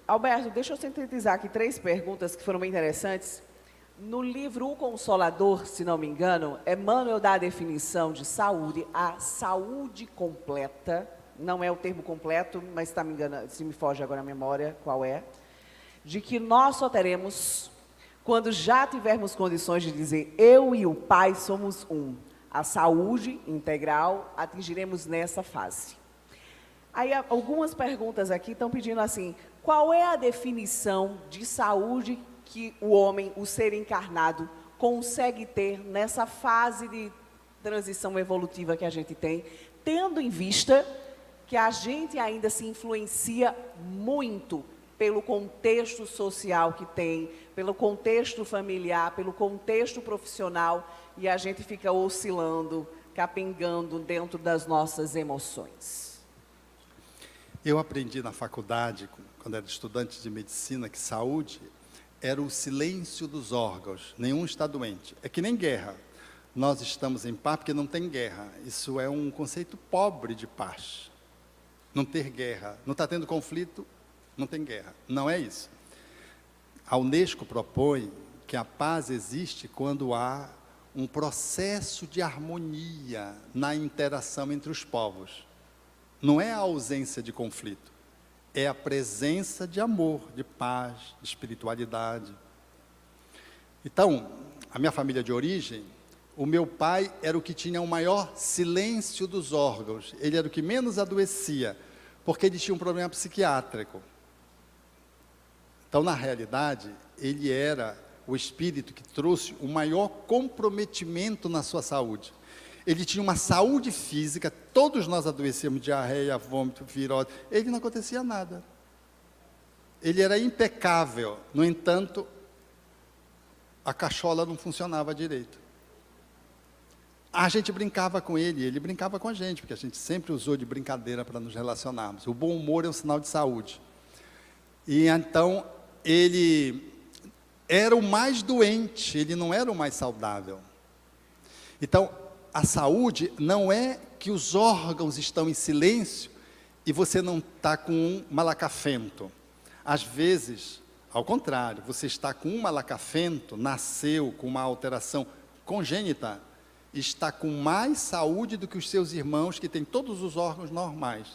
Alberto, deixa eu sintetizar aqui 3 perguntas que foram bem interessantes. No livro O Consolador, se não me engano, Emmanuel dá a definição de saúde, a saúde completa, não é o termo completo, mas está me enganando, se me foge agora a memória, qual é? De que nós só teremos quando já tivermos condições de dizer, eu e o Pai somos um. A saúde integral atingiremos nessa fase. Aí, algumas perguntas aqui estão pedindo assim, qual é a definição de saúde que o homem, o ser encarnado, consegue ter nessa fase de transição evolutiva que a gente tem, tendo em vista que a gente ainda se influencia muito pelo contexto social que tem, pelo contexto familiar, pelo contexto profissional, e a gente fica oscilando, capengando dentro das nossas emoções. Eu aprendi na faculdade, quando era estudante de medicina, que saúde era o silêncio dos órgãos, nenhum está doente. É que nem guerra. Nós estamos em paz porque não tem guerra. Isso é um conceito pobre de paz. Não ter guerra. Não está tendo conflito, não tem guerra. Não é isso. A Unesco propõe que a paz existe quando há um processo de harmonia na interação entre os povos. Não é a ausência de conflito, é a presença de amor, de paz, de espiritualidade. Então, a minha família de origem, o meu pai era o que tinha o maior silêncio dos órgãos, ele era o que menos adoecia, porque ele tinha um problema psiquiátrico. Então, na realidade, ele era o espírito que trouxe o maior comprometimento na sua saúde. Ele tinha uma saúde física, todos nós adoecíamos, diarreia, vômito, virose, ele não acontecia nada. Ele era impecável, no entanto, a cachola não funcionava direito. A gente brincava com ele, ele brincava com a gente, porque a gente sempre usou de brincadeira para nos relacionarmos. O bom humor é um sinal de saúde. E então, ele era o mais doente, ele não era o mais saudável. Então, a saúde não é que os órgãos estão em silêncio e você não está com um malacafento. Às vezes, ao contrário, você está com um malacafento, nasceu com uma alteração congênita, está com mais saúde do que os seus irmãos que têm todos os órgãos normais.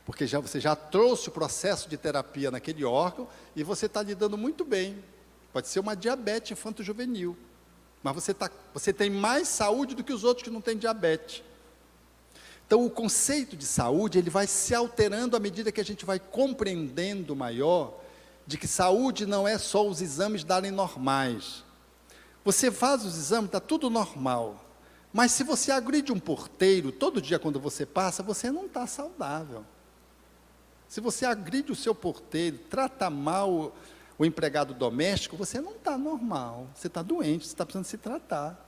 Porque você já trouxe o processo de terapia naquele órgão e você está lidando muito bem. Pode ser uma diabetes infanto-juvenil, mas você tem mais saúde do que os outros que não têm diabetes. Então, o conceito de saúde, ele vai se alterando à medida que a gente vai compreendendo maior de que saúde não é só os exames darem normais. Você faz os exames, está tudo normal. Mas se você agride um porteiro, todo dia quando você passa, você não está saudável. Se você agride o seu porteiro, trata mal o empregado doméstico, você não está normal. Você está doente, você está precisando se tratar.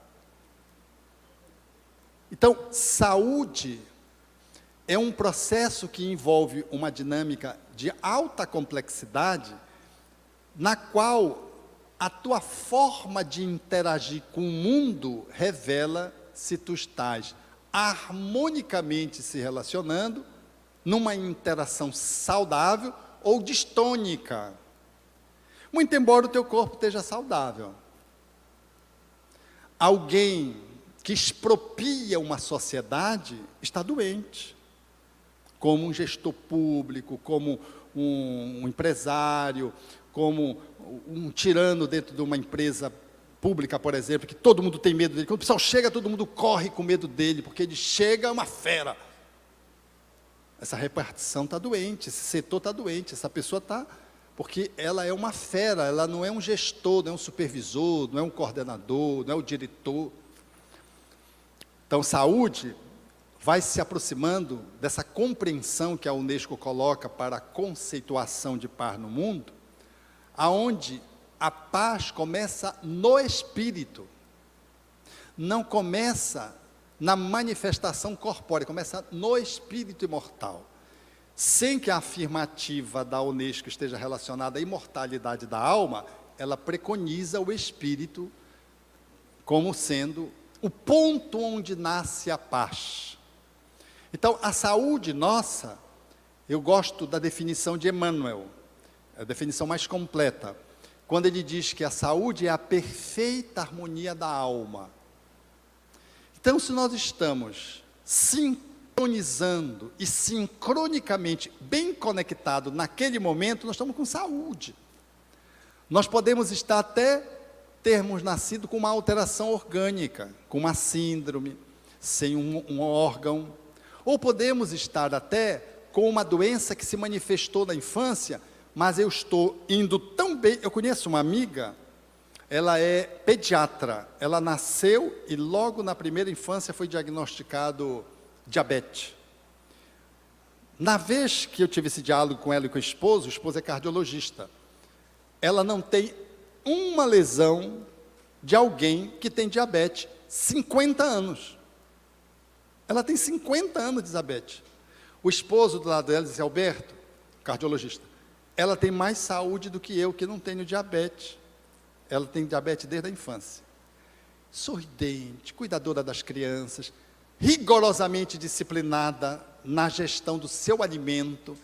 Então, saúde é um processo que envolve uma dinâmica de alta complexidade, na qual a tua forma de interagir com o mundo revela se tu estás harmonicamente se relacionando, numa interação saudável ou distônica. Muito embora o teu corpo esteja saudável. Alguém que expropria uma sociedade está doente. Como um gestor público, como um empresário, como um tirano dentro de uma empresa pública, por exemplo, que todo mundo tem medo dele. Quando o pessoal chega, todo mundo corre com medo dele, porque ele chega, é uma fera. Essa repartição está doente, esse setor está doente, essa pessoa está... Porque ela é uma fera, ela não é um gestor, não é um supervisor, não é um coordenador, não é o diretor. Então, saúde vai se aproximando dessa compreensão que a Unesco coloca para a conceituação de paz no mundo, aonde a paz começa no espírito, não começa na manifestação corpórea, começa no espírito imortal. Sem que a afirmativa da Unesco esteja relacionada à imortalidade da alma, ela preconiza o espírito como sendo o ponto onde nasce a paz. Então, a saúde nossa, eu gosto da definição de Emmanuel, é a definição mais completa, quando ele diz que a saúde é a perfeita harmonia da alma. Então, se nós estamos sintonizando e sincronicamente bem conectados naquele momento, nós estamos com saúde. Nós podemos estar até termos nascido com uma alteração orgânica, com uma síndrome, sem um órgão, ou podemos estar até com uma doença que se manifestou na infância, mas eu estou indo tão bem. Eu conheço uma amiga, ela é pediatra, ela nasceu e logo na primeira infância foi diagnosticado diabetes. Na vez que eu tive esse diálogo com ela e com o esposo é cardiologista, ela não tem uma lesão de alguém que tem diabetes, 50 anos. Ela tem 50 anos de diabetes. O esposo do lado dela disse: Alberto, cardiologista, ela tem mais saúde do que eu, que não tenho diabetes. Ela tem diabetes desde a infância. Sorridente, cuidadora das crianças, rigorosamente disciplinada na gestão do seu alimento,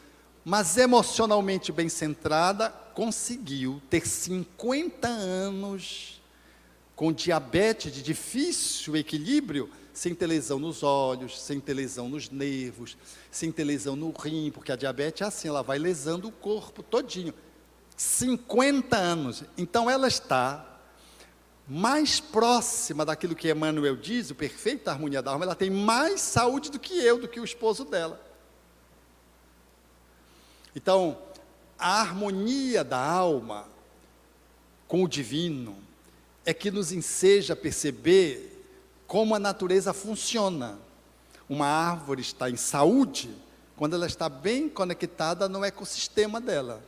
mas emocionalmente bem centrada, conseguiu ter 50 anos com diabetes de difícil equilíbrio, sem ter lesão nos olhos, sem ter lesão nos nervos, sem ter lesão no rim, porque a diabetes é assim, ela vai lesando o corpo todinho. 50 anos. Então ela está mais próxima daquilo que Emmanuel diz, o perfeita harmonia da alma, ela tem mais saúde do que eu, do que o esposo dela. Então, a harmonia da alma com o divino é que nos enseja a perceber como a natureza funciona. Uma árvore está em saúde quando ela está bem conectada no ecossistema dela.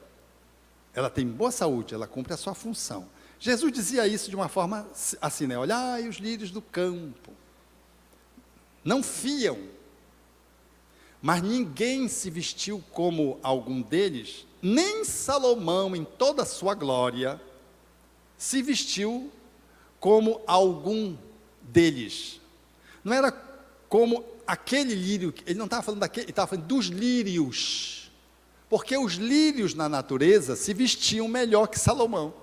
Ela tem boa saúde, ela cumpre a sua função. Jesus dizia isso de uma forma assim, né? Olhai os lírios do campo. Não fiam. Mas ninguém se vestiu como algum deles, nem Salomão em toda a sua glória, se vestiu como algum deles. Não era como aquele lírio, ele não estava falando daquele, ele estava falando dos lírios. Porque os lírios na natureza se vestiam melhor que Salomão.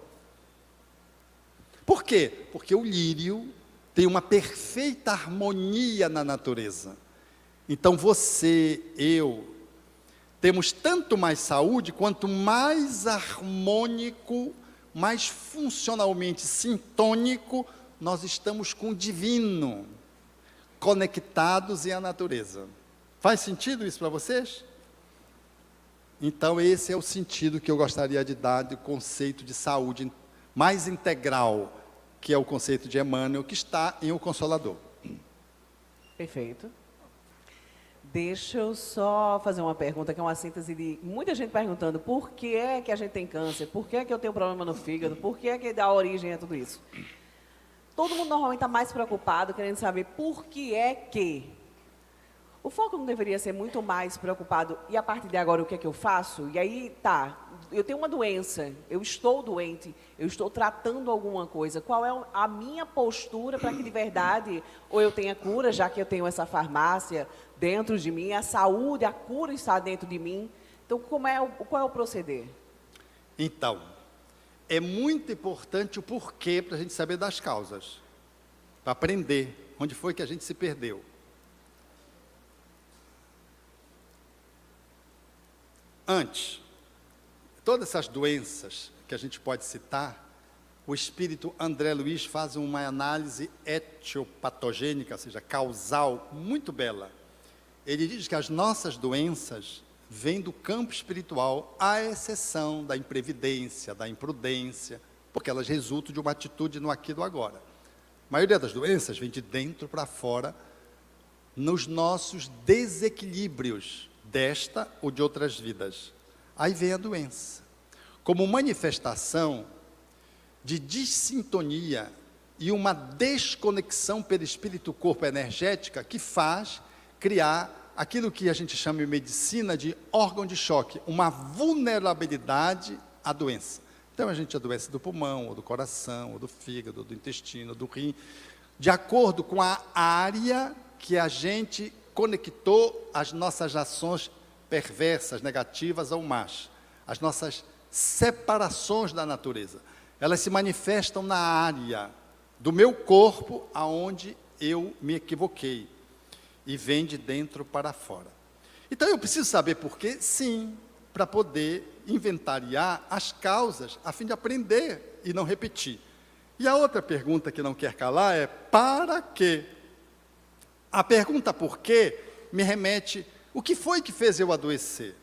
Por quê? Porque o lírio tem uma perfeita harmonia na natureza. Então você, eu, temos tanto mais saúde, quanto mais harmônico, mais funcionalmente sintônico, nós estamos com o divino, conectados à natureza. Faz sentido isso para vocês? Então esse é o sentido que eu gostaria de dar do conceito de saúde mais integral, que é o conceito de Emmanuel, que está em O Consolador. Perfeito. Deixa eu só fazer uma pergunta, que é uma síntese de muita gente perguntando por que é que a gente tem câncer, por que é que eu tenho problema no fígado, por que é que dá origem a tudo isso. Todo mundo normalmente está mais preocupado, querendo saber por que é que. O foco não deveria ser muito mais preocupado, e a partir de agora o que é que eu faço? E aí, tá, eu tenho uma doença, eu estou doente, eu estou tratando alguma coisa, qual é a minha postura para que de verdade, ou eu tenha cura, já que eu tenho essa farmácia dentro de mim, a saúde, a cura está dentro de mim. Então, qual é o proceder? Então, é muito importante o porquê para a gente saber das causas, para aprender onde foi que a gente se perdeu. Antes, todas essas doenças que a gente pode citar, o espírito André Luiz faz uma análise etiopatogênica, ou seja, causal, muito bela. Ele diz que as nossas doenças vêm do campo espiritual, à exceção da imprevidência, da imprudência, porque elas resultam de uma atitude no aqui e no agora. A maioria das doenças vem de dentro para fora, nos nossos desequilíbrios desta ou de outras vidas. Aí vem a doença, como manifestação de dissintonia e uma desconexão perispírito-corpo energética que faz criar aquilo que a gente chama em medicina de órgão de choque, uma vulnerabilidade à doença. Então a gente adoece do pulmão, ou do coração, ou do fígado, ou do intestino, ou do rim, de acordo com a área que a gente conectou as nossas ações perversas, negativas ou más, as nossas separações da natureza. Elas se manifestam na área do meu corpo aonde eu me equivoquei e vem de dentro para fora. Então eu preciso saber por quê? Sim, para poder inventariar as causas a fim de aprender e não repetir. E a outra pergunta que não quer calar é para quê? A pergunta por quê me remete, o que foi que fez eu adoecer?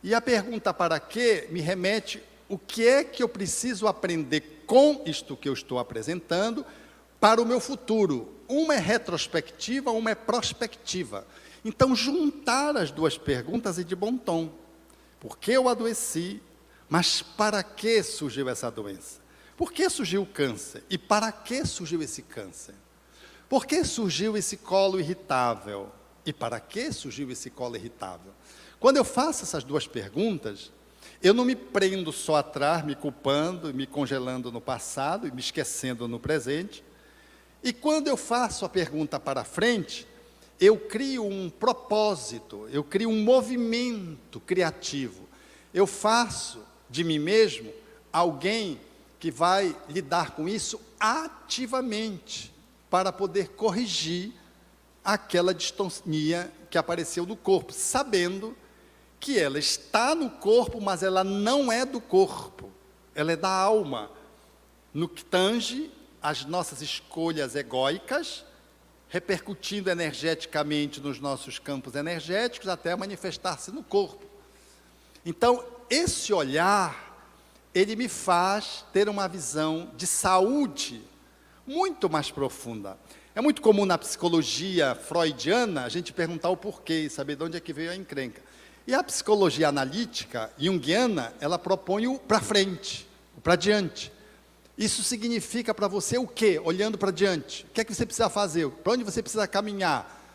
E a pergunta para quê me remete, o que é que eu preciso aprender com isto que eu estou apresentando para o meu futuro? Uma é retrospectiva, uma é prospectiva. Então, juntar as duas perguntas é de bom tom. Por que eu adoeci? Mas para que surgiu essa doença? Por que surgiu o câncer? E para que surgiu esse câncer? Por que surgiu esse colo irritável? E para que surgiu esse colo irritável? Quando eu faço essas duas perguntas, eu não me prendo só atrás, me culpando, me congelando no passado e me esquecendo no presente. E quando eu faço a pergunta para frente, eu crio um propósito, eu crio um movimento criativo. Eu faço de mim mesmo alguém que vai lidar com isso ativamente, para poder corrigir aquela distonia que apareceu no corpo, sabendo que ela está no corpo, mas ela não é do corpo, ela é da alma, no que tange as nossas escolhas egóicas, repercutindo energeticamente nos nossos campos energéticos, até manifestar-se no corpo. Então, esse olhar, ele me faz ter uma visão de saúde muito mais profunda. É muito comum na psicologia freudiana a gente perguntar o porquê, saber de onde é que veio a encrenca. E a psicologia analítica junguiana, ela propõe o para frente, o para diante. Isso significa para você o quê? Olhando para diante. O que é que você precisa fazer? Para onde você precisa caminhar?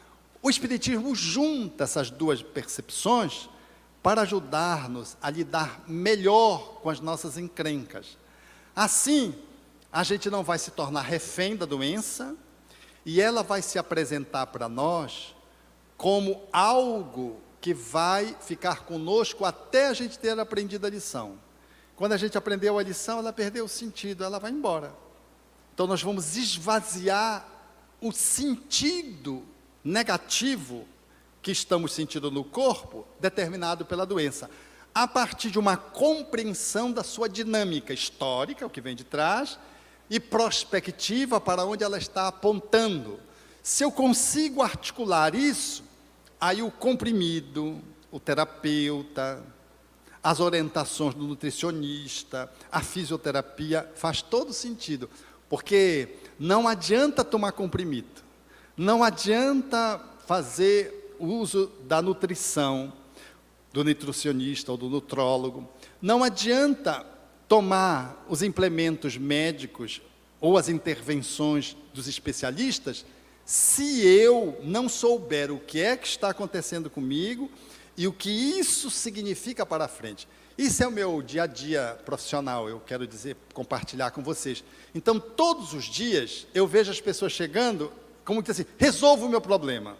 O Espiritismo junta essas duas percepções para ajudar-nos a lidar melhor com as nossas encrencas. Assim, a gente não vai se tornar refém da doença, e ela vai se apresentar para nós como algo que vai ficar conosco até a gente ter aprendido a lição. Quando a gente aprendeu a lição, ela perdeu o sentido, ela vai embora. Então nós vamos esvaziar o sentido negativo que estamos sentindo no corpo, determinado pela doença, a partir de uma compreensão da sua dinâmica histórica, o que vem de trás, e prospectiva para onde ela está apontando. Se eu consigo articular isso, aí o comprimido, o terapeuta, as orientações do nutricionista, a fisioterapia, faz todo sentido. Porque não adianta tomar comprimido, não adianta fazer uso da nutrição, do nutricionista ou do nutrólogo, não adianta tomar os implementos médicos ou as intervenções dos especialistas, se eu não souber o que é que está acontecendo comigo e o que isso significa para frente. Isso é o meu dia a dia profissional, eu quero dizer, compartilhar com vocês. Então, todos os dias, eu vejo as pessoas chegando, como que assim, resolva o meu problema.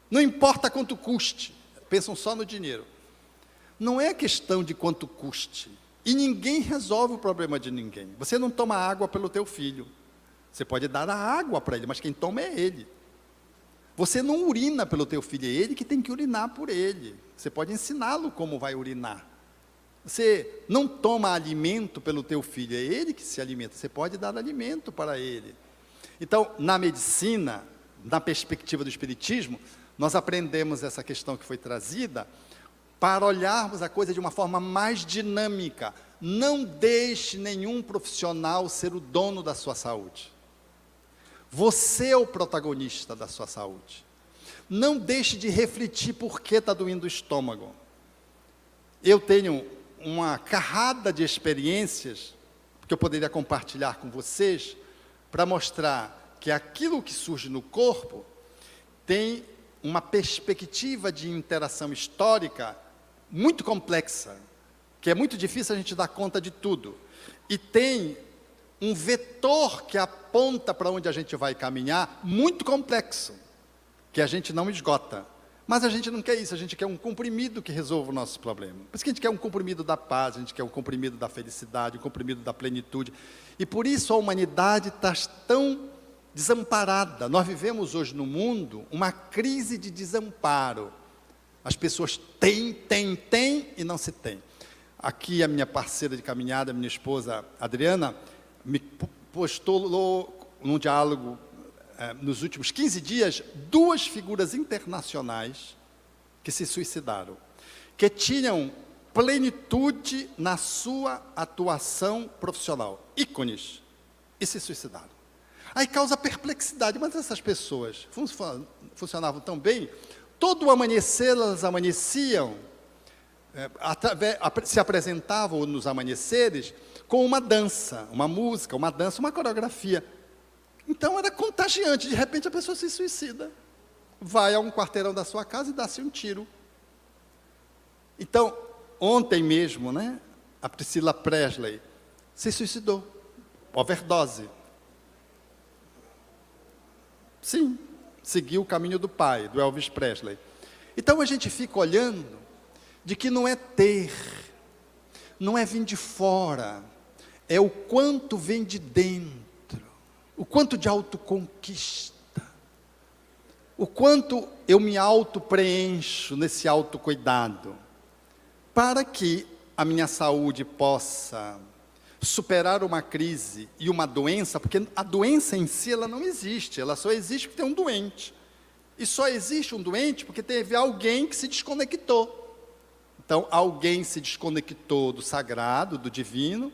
Não importa quanto custe, pensam só no dinheiro. Não é questão de quanto custe. E ninguém resolve o problema de ninguém. Você não toma água pelo teu filho. Você pode dar a água para ele, mas quem toma é ele. Você não urina pelo teu filho, é ele que tem que urinar por ele. Você pode ensiná-lo como vai urinar. Você não toma alimento pelo teu filho, é ele que se alimenta. Você pode dar alimento para ele. Então, na medicina, na perspectiva do Espiritismo, nós aprendemos essa questão que foi trazida para olharmos a coisa de uma forma mais dinâmica. Não deixe nenhum profissional ser o dono da sua saúde. Você é o protagonista da sua saúde. Não deixe de refletir por que está doendo o estômago. Eu tenho uma carrada de experiências que eu poderia compartilhar com vocês para mostrar que aquilo que surge no corpo tem uma perspectiva de interação histórica muito complexa, que é muito difícil a gente dar conta de tudo. E tem um vetor que aponta para onde a gente vai caminhar, muito complexo, que a gente não esgota. Mas a gente não quer isso, a gente quer um comprimido que resolva o nosso problema. Por isso que a gente quer um comprimido da paz, a gente quer um comprimido da felicidade, um comprimido da plenitude. E por isso a humanidade está tão desamparada. Nós vivemos hoje no mundo uma crise de desamparo. As pessoas têm e não se têm. Aqui a minha parceira de caminhada, minha esposa Adriana, me postou num diálogo, nos últimos 15 dias, 2 figuras internacionais que se suicidaram, que tinham plenitude na sua atuação profissional, ícones, e se suicidaram. Aí causa perplexidade, mas essas pessoas funcionavam tão bem, todo o amanhecer elas amanheciam, se apresentavam nos amanheceres com uma dança, uma música, uma dança, uma coreografia. Então era contagiante, de repente a pessoa se suicida, vai a um quarteirão da sua casa e dá-se um tiro. Então, ontem mesmo, né, a Priscila Presley se suicidou, overdose. Sim, seguiu o caminho do pai, do Elvis Presley. Então a gente fica olhando de que não é ter, não é vir de fora, é o quanto vem de dentro. O quanto de autoconquista, o quanto eu me auto-preencho nesse autocuidado, para que a minha saúde possa superar uma crise e uma doença, porque a doença em si ela não existe, ela só existe porque tem um doente. E só existe um doente porque teve alguém que se desconectou. Então, alguém se desconectou do sagrado, do divino,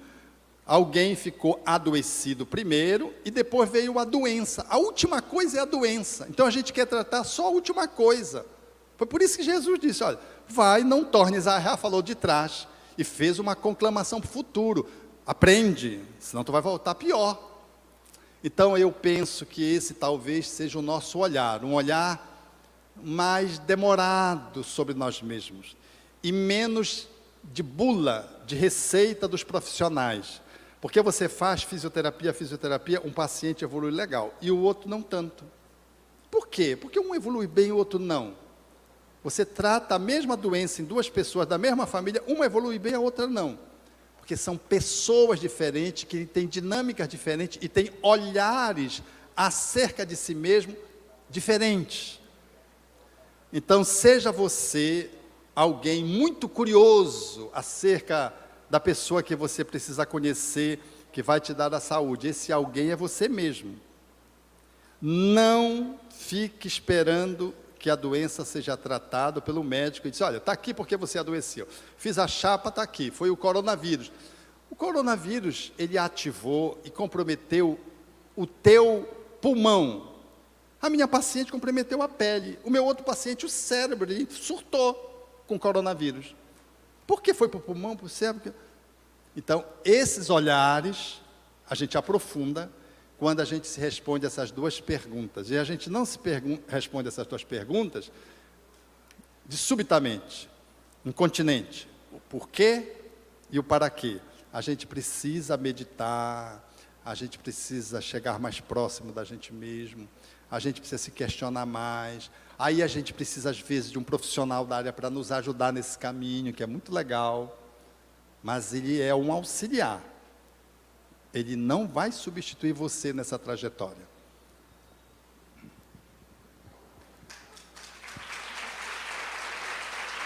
alguém ficou adoecido primeiro e depois veio a doença. A última coisa é a doença. Então a gente quer tratar só a última coisa. Foi por isso que Jesus disse, olha, vai, não tornes a errar, falou de trás. E fez uma conclamação para o futuro. Aprende, senão tu vai voltar pior. Então eu penso que esse talvez seja o nosso olhar, um olhar mais demorado sobre nós mesmos. E menos de bula, de receita dos profissionais. Porque você faz fisioterapia, um paciente evolui legal, e o outro não tanto. Por quê? Porque um evolui bem e o outro não. Você trata a mesma doença em duas pessoas da mesma família, uma evolui bem, a outra não. Porque são pessoas diferentes, que têm dinâmicas diferentes e têm olhares acerca de si mesmo diferentes. Então, seja você alguém muito curioso acerca da pessoa que você precisa conhecer, que vai te dar a saúde. Esse alguém é você mesmo. Não fique esperando que a doença seja tratada pelo médico e diz, olha, está aqui porque você adoeceu. Fiz a chapa, está aqui, foi o coronavírus. O coronavírus, ele ativou e comprometeu o teu pulmão. A minha paciente comprometeu a pele. O meu outro paciente, o cérebro, ele surtou com coronavírus. Por que foi para o pulmão, para o cérebro? Então, esses olhares, a gente aprofunda quando a gente se responde essas duas perguntas. E a gente não se responde essas duas perguntas subitamente, incontinente. O porquê e o para quê. A gente precisa meditar, a gente precisa chegar mais próximo da gente mesmo, a gente precisa se questionar mais. Aí a gente precisa, às vezes, de um profissional da área para nos ajudar nesse caminho, que é muito legal, mas ele é um auxiliar. Ele não vai substituir você nessa trajetória.